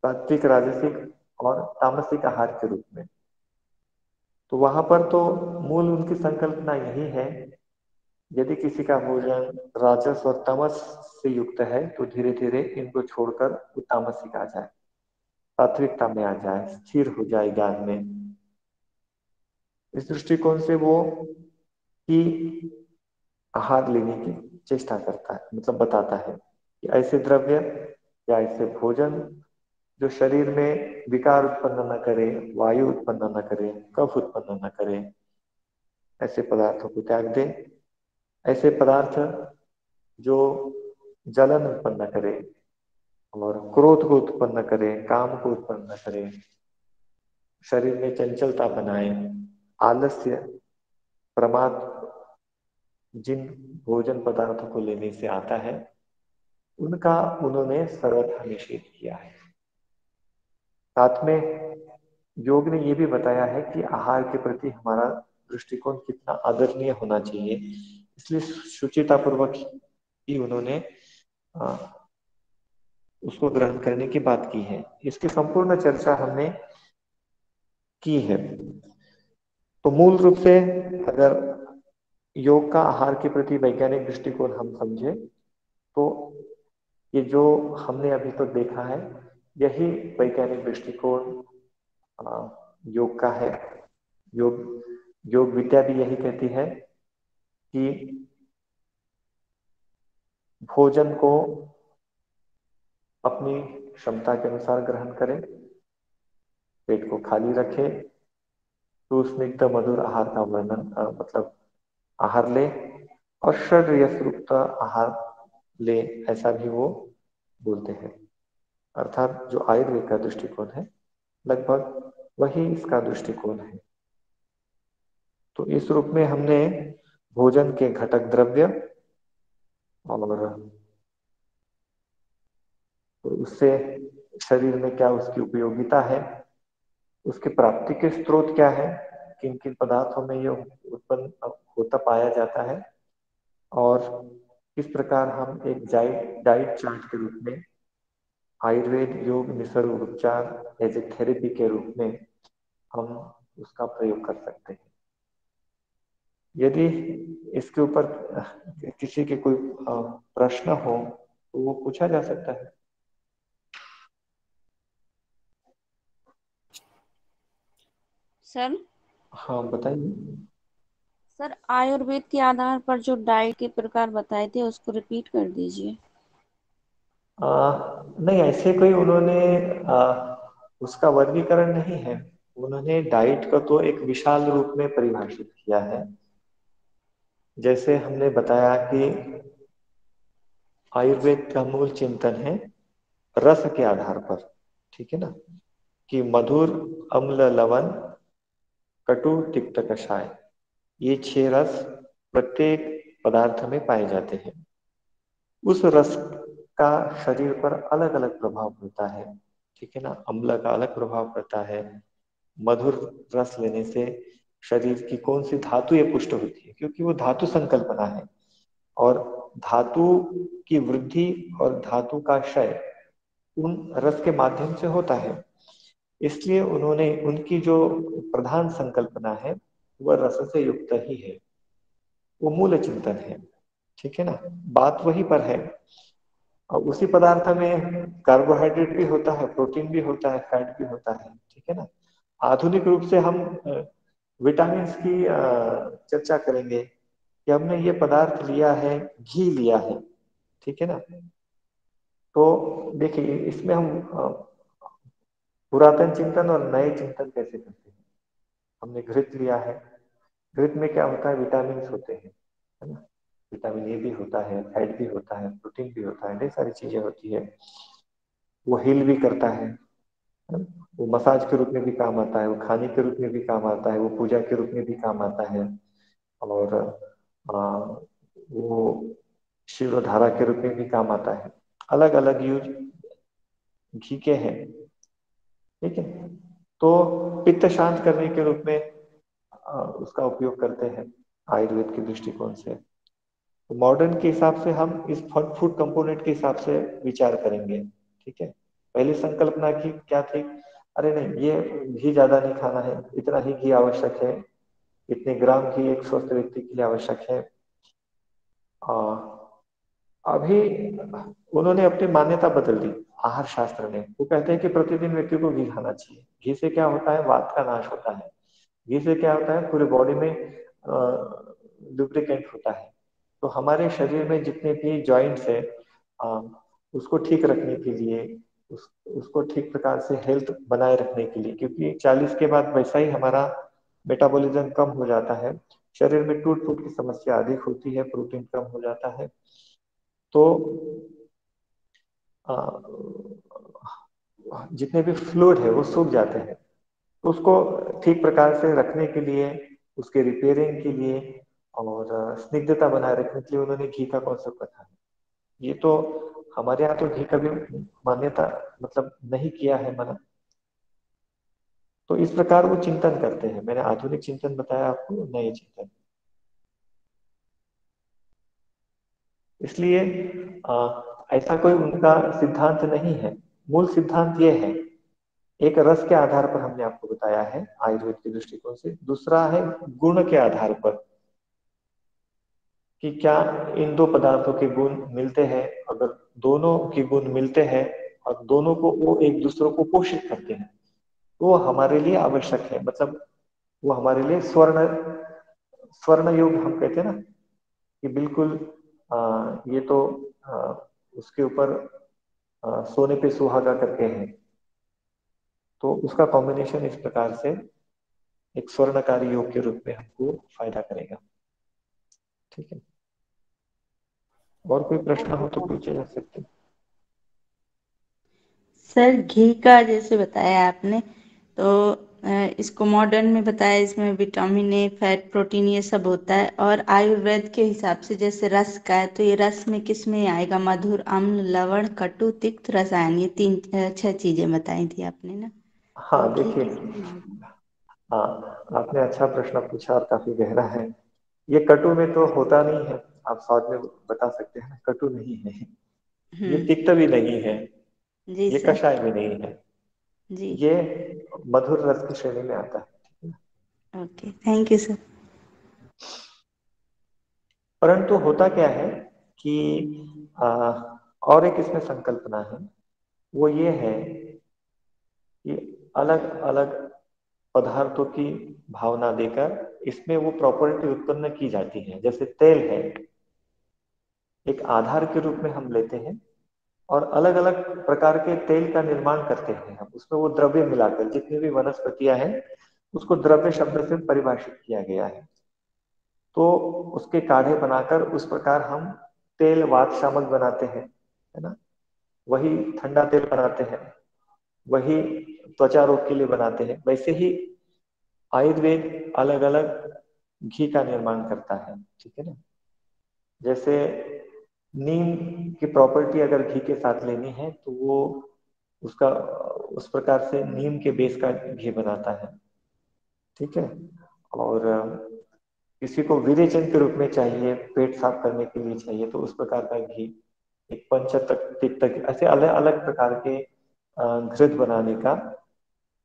सात्विक, राजसिक और तामसिक आहार के रूप में। तो वहां पर तो मूल उनकी संकल्पना यही है, यदि किसी का भोजन राजस और तमस से युक्त है तो धीरे धीरे इनको छोड़कर वो तामसिक आ जाए, सात्विकता में आ जाए, स्थिर हो जाए ज्ञान में। इस दृष्टिकोण से वो कि आहार लेने की चेष्टा करता है, मतलब बताता है कि ऐसे द्रव्य या ऐसे भोजन जो शरीर में विकार उत्पन्न न करे, वायु उत्पन्न न करे, कफ उत्पन्न न करे, ऐसे पदार्थों को त्याग दे। ऐसे पदार्थ जो जलन उत्पन्न करे और क्रोध को उत्पन्न करे, काम को उत्पन्न करे, शरीर में चंचलता बनाए, आलस्य, प्रमाद जिन भोजन पदार्थों को लेने से आता है, उनका उन्होंने सर्वथा निषेध किया है। साथ में योग ने यह भी बताया है कि आहार के प्रति हमारा दृष्टिकोण कितना आदरणीय होना चाहिए। इसलिए शुचिता पूर्वक ही उन्होंने अ, उसको ग्रहण करने की बात की है। इसकी संपूर्ण चर्चा हमने की है। तो मूल रूप से अगर योग का आहार के प्रति वैज्ञानिक दृष्टिकोण हम समझे, तो ये जो हमने अभी तो देखा है, यही वैज्ञानिक दृष्टिकोण योग का है। योग योग विद्या भी यही कहती है कि भोजन को अपनी क्षमता के अनुसार ग्रहण करें, पेट को खाली रखें, तो स्निग्ध मधुर आहार का वर्णन मतलब आहार ले, और षड्यस युक्त आहार ले, ऐसा भी वो बोलते हैं। अर्थात जो आयुर्वेद का दृष्टिकोण है लगभग वही इसका दृष्टिकोण है। तो इस रूप में हमने भोजन के घटक द्रव्य और उससे शरीर में क्या उसकी उपयोगिता है, उसके प्राप्ति के स्रोत क्या है, किन किन पदार्थों में ये उत्पन्न वो तब पाया जाता है, और किस प्रकार हम एक डाइट डाइट चार्ट के रूप में आयुर्वेद योग निसर्ग उपचार एज ए थेरेपी के रूप में हम उसका प्रयोग कर सकते हैं। यदि इसके ऊपर किसी के कोई प्रश्न हो तो वो पूछा जा सकता है। सर। हाँ बताइए। सर, आयुर्वेद के आधार पर जो डाइट के प्रकार बताए थे उसको रिपीट कर दीजिए। नहीं, ऐसे कोई उन्होंने उसका वर्गीकरण नहीं है। उन्होंने डाइट को तो एक विशाल रूप में परिभाषित किया है। जैसे हमने बताया कि आयुर्वेद का मूल चिंतन है रस के आधार पर, ठीक है ना, कि मधुर, अम्ल, लवण, कटु, तिक्त, कषाय, ये 6 रस प्रत्येक पदार्थ में पाए जाते हैं। उस रस का शरीर पर अलग अलग प्रभाव होता है, ठीक है ना। अम्ल का अलग प्रभाव पड़ता है। मधुर रस लेने से शरीर की कौन सी धातु ये पुष्ट होती है, क्योंकि वो धातु संकल्पना है, और धातु की वृद्धि और धातु का क्षय उन रस के माध्यम से होता है। इसलिए उन्होंने उनकी जो प्रधान संकल्पना है वह रस से युक्त ही है, वो मूल चिंतन है, ठीक है ना। बात वही पर है। और उसी पदार्थ में कार्बोहाइड्रेट भी होता है, प्रोटीन भी होता है, फैट भी होता है, ठीक है ना। आधुनिक रूप से हम विटामिन की चर्चा करेंगे कि हमने ये पदार्थ लिया है, घी लिया है, ठीक है ना। तो देखिए इसमें हम पुरातन चिंतन और नए चिंतन कैसे करते हैं। हमने घृत लिया है, घृत में क्या होता है, विटामिन होते हैं, है ना। विटामिन ए भी होता है, फैट भी होता है, प्रोटीन भी होता है, ढेर सारी चीजें होती है। वो हील भी करता है ना? वो मसाज के रूप में भी काम आता है, वो खाने के रूप में भी काम आता है, वो पूजा के रूप में भी काम आता है, और वो शिव धारा के रूप में भी काम आता है। अलग अलग यूज घी के हैं, ठीक है। तो पित्त शांत करने के रूप में उसका उपयोग करते हैं आयुर्वेद के दृष्टिकोण से। तो मॉडर्न के हिसाब से हम इस फूड कंपोनेंट के हिसाब से विचार करेंगे, ठीक है। पहली संकल्पना की क्या थी, अरे नहीं, ये घी ज्यादा नहीं खाना है, इतना ही घी आवश्यक है, इतने ग्राम घी एक स्वस्थ व्यक्ति के लिए आवश्यक है। आ, अभी उन्होंने अपनी मान्यता बदल दी। आहार शास्त्र ने वो कहते हैं कि प्रतिदिन व्यक्ति को घी खाना चाहिए। घी से क्या होता है, वात का नाश होता है। घी से क्या होता है, पूरे बॉडी में लुब्रिकेंट होता है। तो हमारे शरीर में जितने भी जॉइंट्स है, अ, उसको ठीक रखने के लिए, उसको ठीक प्रकार से हेल्थ बनाए रखने के लिए, क्योंकि 40 के बाद वैसा ही हमारा मेटाबॉलिज्म कम हो जाता है, शरीर में टूट फूट की समस्या अधिक होती है, प्रोटीन कम हो जाता है। तो अ, जितने भी फ्लूइड है वो सूख जाते हैं। तो उसको ठीक प्रकार से रखने के लिए, उसके रिपेयरिंग के लिए और स्निग्धता बनाए रखने के लिए उन्होंने घी का कॉन्सेप्ट रखा है। ये तो हमारे यहाँ तो घी कभी मान्यता मतलब नहीं किया है मना। तो इस प्रकार वो चिंतन करते हैं। मैंने आधुनिक चिंतन बताया आपको, नए चिंतन। इसलिए ऐसा कोई उनका सिद्धांत नहीं है। मूल सिद्धांत ये है, एक रस के आधार पर हमने आपको बताया है आयुर्वेद के दृष्टिकोण से। दूसरा है गुण के आधार पर, कि क्या इन दो पदार्थों के गुण मिलते हैं। अगर दोनों के गुण मिलते हैं और दोनों को वो एक दूसरे को पोषित करते हैं तो वो हमारे लिए आवश्यक है। मतलब वो हमारे लिए स्वर्ण स्वर्ण योग हम कहते हैं ना, कि बिल्कुल ये तो आ, उसके ऊपर सोने पे सुहागा करके है। तो उसका कॉम्बिनेशन इस प्रकार से एक स्वर्णकारी योग के रूप में हमको फायदा करेगा, ठीक है। और कोई प्रश्न हो तो पूछे जा सकते हैं। सर, घी का जैसे बताया आपने, तो इसको मॉडर्न में बताया, इसमें विटामिन ए, फैट, प्रोटीन ये सब होता है। और आयुर्वेद के हिसाब से जैसे रस का है, तो ये रस में किस में आएगा? मधुर, अम्ल, लवण, कटु, तिक्त, रसायन, ये तीन 6 चीजें बताई थी आपने ना। तो हाँ घी देखिए, किस में आएगा? हाँ आपने अच्छा प्रश्न पूछा और काफी गहरा है। ये कटु में तो होता नहीं है, आप स्वाद में बता सकते हैं, कटु नहीं है। ये हम्म। तिक्त भी नहीं है, जी ये सर। कषाय भी नहीं है, जी। ये मधुर रस की श्रेणी में आता है, ठीक है ना। Okay, thank you sir. परंतु होता क्या है कि आ, और एक इसमें संकल्पना है, वो ये है कि अलग अलग पदार्थों की भावना देकर इसमें वो प्रॉपर्टी उत्पन्न की जाती है। जैसे तेल है, एक आधार के रूप में हम लेते हैं और अलग अलग प्रकार के तेल का निर्माण करते हैं हम, उसमें वो द्रव्य मिलाकर, जितनी भी वनस्पतियां हैं उसको द्रव्य शब्द से परिभाषित किया गया है। तो उसके काढ़े बनाकर उस प्रकार हम तेल वात शामक बनाते हैं, है ना। वही ठंडा तेल बनाते हैं, वही त्वचा रोग के लिए बनाते हैं। वैसे ही आयुर्वेद अलग अलग घी का निर्माण करता है, ठीक है ना। जैसे नीम की प्रॉपर्टी अगर घी के साथ लेनी है तो वो उसका उस प्रकार से नीम के बेस का घी बनाता है, ठीक है। और किसी को विरेचन के रूप में चाहिए, पेट साफ करने के लिए चाहिए, तो उस प्रकार का घी, एक पंचतक तक ऐसे अलग अलग प्रकार के घृत बनाने का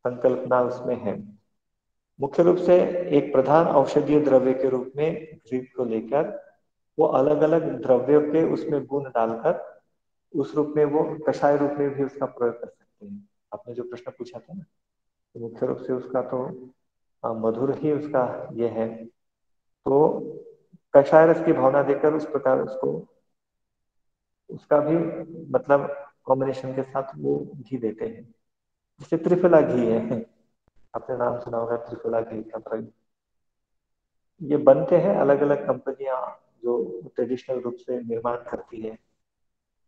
संकल्पना उसमें है। मुख्य रूप से एक प्रधान औषधीय द्रव्य के रूप में घृत को लेकर वो अलग अलग द्रव्यों के उसमें गुण डालकर उस रूप में वो कषाय रूप में भी उसका प्रयोग कर सकते हैं। आपने जो प्रश्न पूछा था ना, तो मुख्य रूप से उसका तो मधुर ही उसका ये है। तो कषाय रस की भावना देकर उस प्रकार उसको, उसका भी मतलब कॉम्बिनेशन के साथ वो घी देते हैं। जैसे त्रिफला घी है, आपने नाम सुना होगा त्रिफला घी का प्रयोग। ये बनते हैं अलग अलग कंपनियां जो ट्रेडिशनल रूप से निर्माण करती है,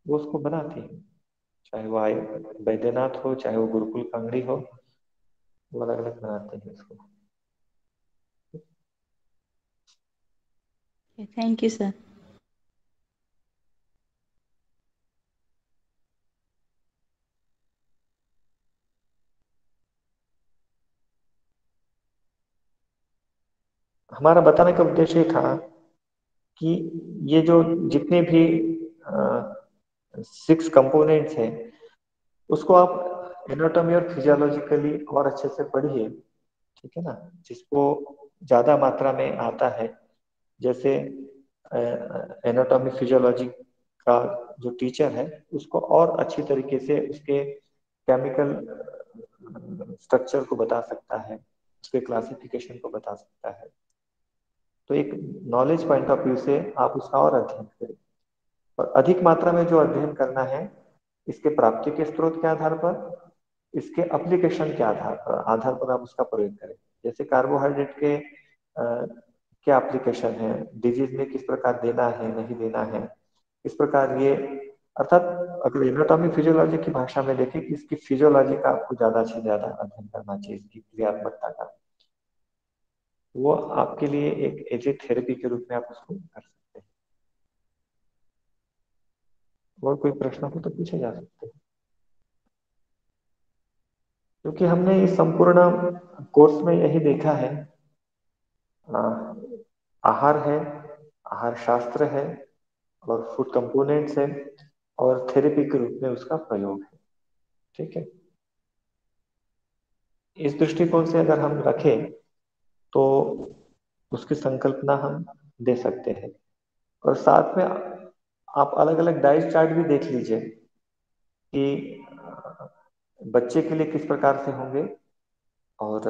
वो उसको बनाती है। चाहे वो बैद्यनाथ हो, चाहे वो गुरुकुल कांगड़ी हो, वो अलग अलग बनाते हैं इसको। Thank you sir. हमारा बताने का उद्देश्य ये था कि ये जो जितने भी सिक्स कंपोनेंट्स हैं उसको आप एनाटॉमी और फिजियोलॉजिकली और अच्छे से पढ़िए, ठीक है ना। जिसको ज्यादा मात्रा में आता है, जैसे एनाटॉमी फिजियोलॉजी का जो टीचर है उसको और अच्छी तरीके से उसके केमिकल स्ट्रक्चर को बता सकता है, उसके क्लासिफिकेशन को बता सकता है। तो एक नॉलेज पॉइंट ऑफ व्यू से आप उसका और अध्ययन करें, और अधिक मात्रा में जो अध्ययन करना है इसके प्राप्ति के स्रोत के आधार पर, इसके एप्लीकेशन के आधार पर आप उसका प्रयोग करें। जैसे कार्बोहाइड्रेट के क्या एप्लीकेशन है, डिजीज में किस प्रकार देना है नहीं देना है, इस प्रकार ये, अर्थात अगर एनाटॉमी फिजियोलॉजी की भाषा में देखें कि इसकी फिजियोलॉजी का आपको ज्यादा से ज्यादा अध्ययन करना चाहिए, इसकी क्रियात्मकता का। वो आपके लिए एक एज ए थेरेपी के रूप में आप उसको कर सकते हैं। और कोई प्रश्न हो तो पूछे जा सकते हैं, क्योंकि हमने इस संपूर्ण कोर्स में यही देखा है, आ, आहार है, आहार शास्त्र है, और फूड कंपोनेंट्स है, और थेरेपी के रूप में उसका प्रयोग है, ठीक है। इस दृष्टिकोण से अगर हम रखें तो उसकी संकल्पना हम दे सकते हैं। और साथ में आप अलग अलग डाइट चार्ट भी देख लीजिए कि बच्चे के लिए किस प्रकार से होंगे, और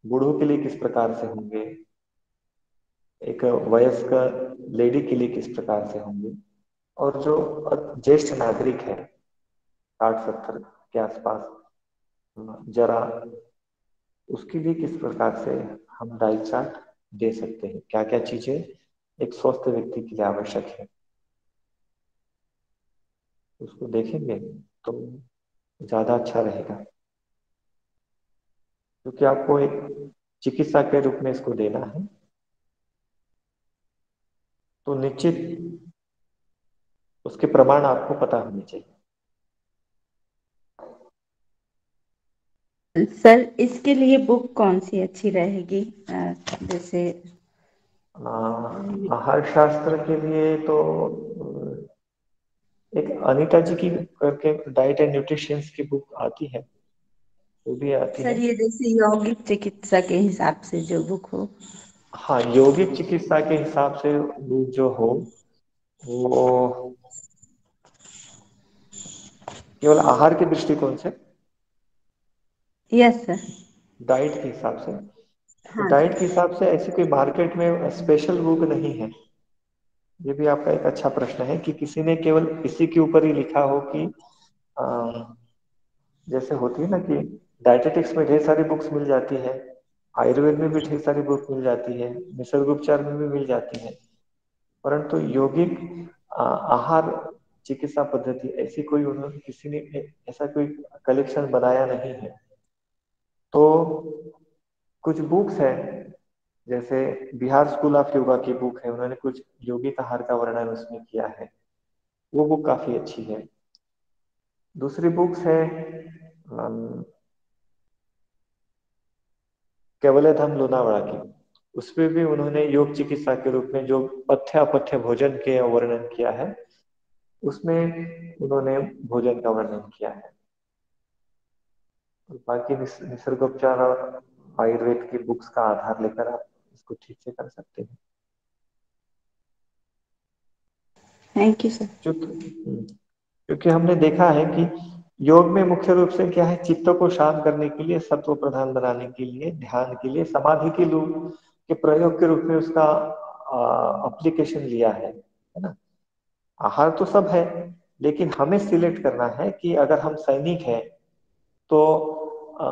बूढ़ों के लिए किस प्रकार से होंगे, एक वयस्क लेडी के लिए किस प्रकार से होंगे, और जो ज्येष्ठ नागरिक है 60-70 के आसपास, जरा उसके लिए किस प्रकार से हम डाइट चार्ट दे सकते हैं, क्या क्या चीजें एक स्वस्थ व्यक्ति के लिए आवश्यक है, उसको देखेंगे तो ज्यादा अच्छा रहेगा। क्योंकि आपको एक चिकित्सा के रूप में इसको देना है, तो निश्चित उसके प्रमाण आपको पता होने चाहिए। सर इसके लिए बुक कौन सी अच्छी रहेगी, जैसे आहार शास्त्र के लिए तो एक अनीता जी की करके डाइट एंड न्यूट्रिशन की बुक आती है, वो भी आती सर है। ये जैसे यौगिक चिकित्सा के हिसाब से जो बुक हो। हाँ, यौगिक चिकित्सा के हिसाब से बुक जो हो वो केवल आहार के दृष्टिकोण से, यस सर। डाइट के हिसाब से, तो हाँ डाइट के सर। हिसाब से ऐसी कोई मार्केट में स्पेशल बुक नहीं है। ये भी आपका एक अच्छा प्रश्न है कि किसी ने केवल इसी के ऊपर ही लिखा हो कि जैसे होती है ना कि डायटेटिक्स में ढेर सारी बुक्स मिल जाती है, आयुर्वेद में भी ढेर सारी बुक मिल जाती है, निसर्ग उपचार में भी मिल जाती है, परंतु यौगिक आहार चिकित्सा पद्धति ऐसी कोई उन्होंने किसी ने ऐसा कोई कलेक्शन बनाया नहीं है। तो कुछ बुक्स हैं, जैसे बिहार स्कूल ऑफ योगा की बुक है, उन्होंने कुछ यौगिक आहार का वर्णन उसमें किया है, वो बुक काफी अच्छी है। दूसरी बुक्स है केवलधम लोनावड़ा की, उसमें भी उन्होंने योग चिकित्सा के रूप में जो पथ्य अपथ्य भोजन के वर्णन किया है, उसमें उन्होंने भोजन का वर्णन किया है। और बाकी निसर्गोपचार और आयुर्वेद की बुक्स का आधार लेकर आप इसको ठीक से कर सकते हैं। Thank you sir. क्योंकि हमने देखा है कि योग में मुख्य रूप से क्या है, चित्त को शांत करने के लिए, सत्व प्रधान बनाने के लिए, ध्यान के लिए, समाधि के रूप के प्रयोग के रूप में उसका एप्लीकेशन लिया है ना। आहार तो सब है, लेकिन हमें सिलेक्ट करना है कि अगर हम सैनिक हैं तो आ,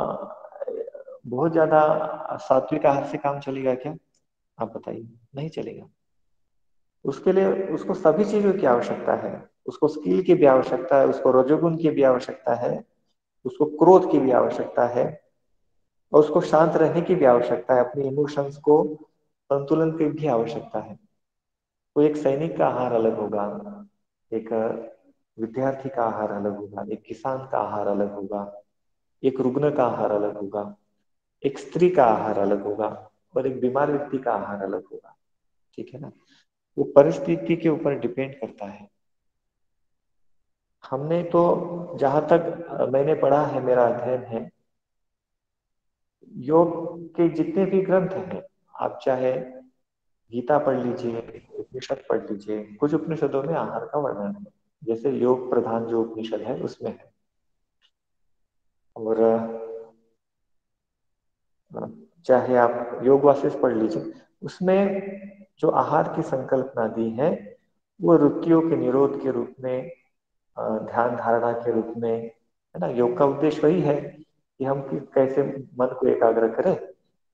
बहुत ज्यादा सात्विक आहार से काम चलेगा क्या? आप बताइए, नहीं चलेगा। उसके लिए उसको सभी चीजों की आवश्यकता है, उसको स्किल की भी आवश्यकता है, उसको रजोगुण की भी आवश्यकता है, उसको क्रोध की भी आवश्यकता है, और उसको शांत रहने की भी आवश्यकता है, अपने इमोशंस को संतुलन की भी आवश्यकता है। तो एक सैनिक का आहार अलग होगा, एक विद्यार्थी का आहार अलग होगा, एक किसान का आहार अलग होगा, एक रुग्ण का आहार अलग होगा, एक स्त्री का आहार अलग होगा, और एक बीमार व्यक्ति का आहार अलग होगा। ठीक है ना। वो परिस्थिति के ऊपर डिपेंड करता है। हमने तो जहां तक मैंने पढ़ा है, मेरा अध्ययन है, योग के जितने भी ग्रंथ हैं, आप चाहे गीता पढ़ लीजिए, उपनिषद पढ़ लीजिए, कुछ उपनिषदों में आहार का वर्णन है, जैसे योग प्रधान जो उपनिषद है उसमें है। और चाहे आप योग वासिष्ठ पढ़ लीजिए, उसमें जो आहार की संकल्पना दी है वो रुकियों के निरोध के रूप में, ध्यान धारणा के रूप में, है ना। योग का उद्देश्य वही है कि हम कैसे मन को एकाग्र करें,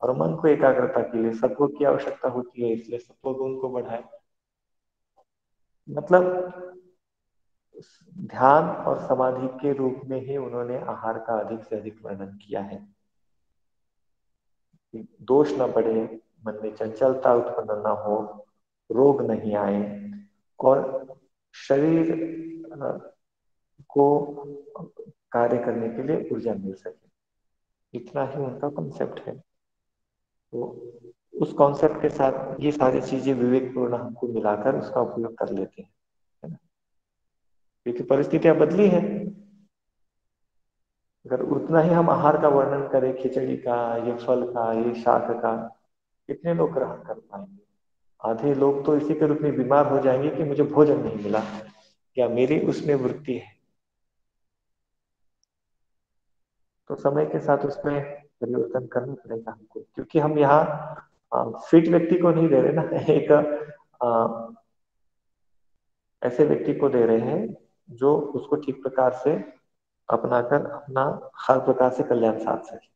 और मन को एकाग्रता के लिए सत्व की आवश्यकता होती है, इसलिए सत्व गुण को बढ़ाएं। मतलब ध्यान और समाधि के रूप में ही उन्होंने आहार का अधिक से अधिक वर्णन किया है कि दोष न बढ़े, मन में चंचलता उत्पन्न न हो, रोग नहीं आए, और शरीर को कार्य करने के लिए ऊर्जा मिल सके। इतना ही उनका कॉन्सेप्ट है। तो उस कॉन्सेप्ट के साथ ये सारी चीजें विवेकपूर्ण हमको मिलाकर उसका उपयोग कर लेते हैं, है ना। क्योंकि परिस्थितियां बदली हैं। अगर उतना ही हम आहार का वर्णन करें, खिचड़ी का, ये फल का, ये शाक का, कितने लोग ग्रहण कर पाएंगे? आधे लोग तो इसी के रूप में बीमार हो जाएंगे कि मुझे भोजन नहीं मिला, क्या मेरी उसमें वृत्ति है। तो समय के साथ उसमें परिवर्तन करना पड़ेगा हमको, क्योंकि हम यहाँ फिट व्यक्ति को नहीं दे रहे ना, एक ऐसे व्यक्ति को दे रहे हैं जो उसको ठीक प्रकार से अपनाकर अपना हर प्रकार से कल्याण साध सके।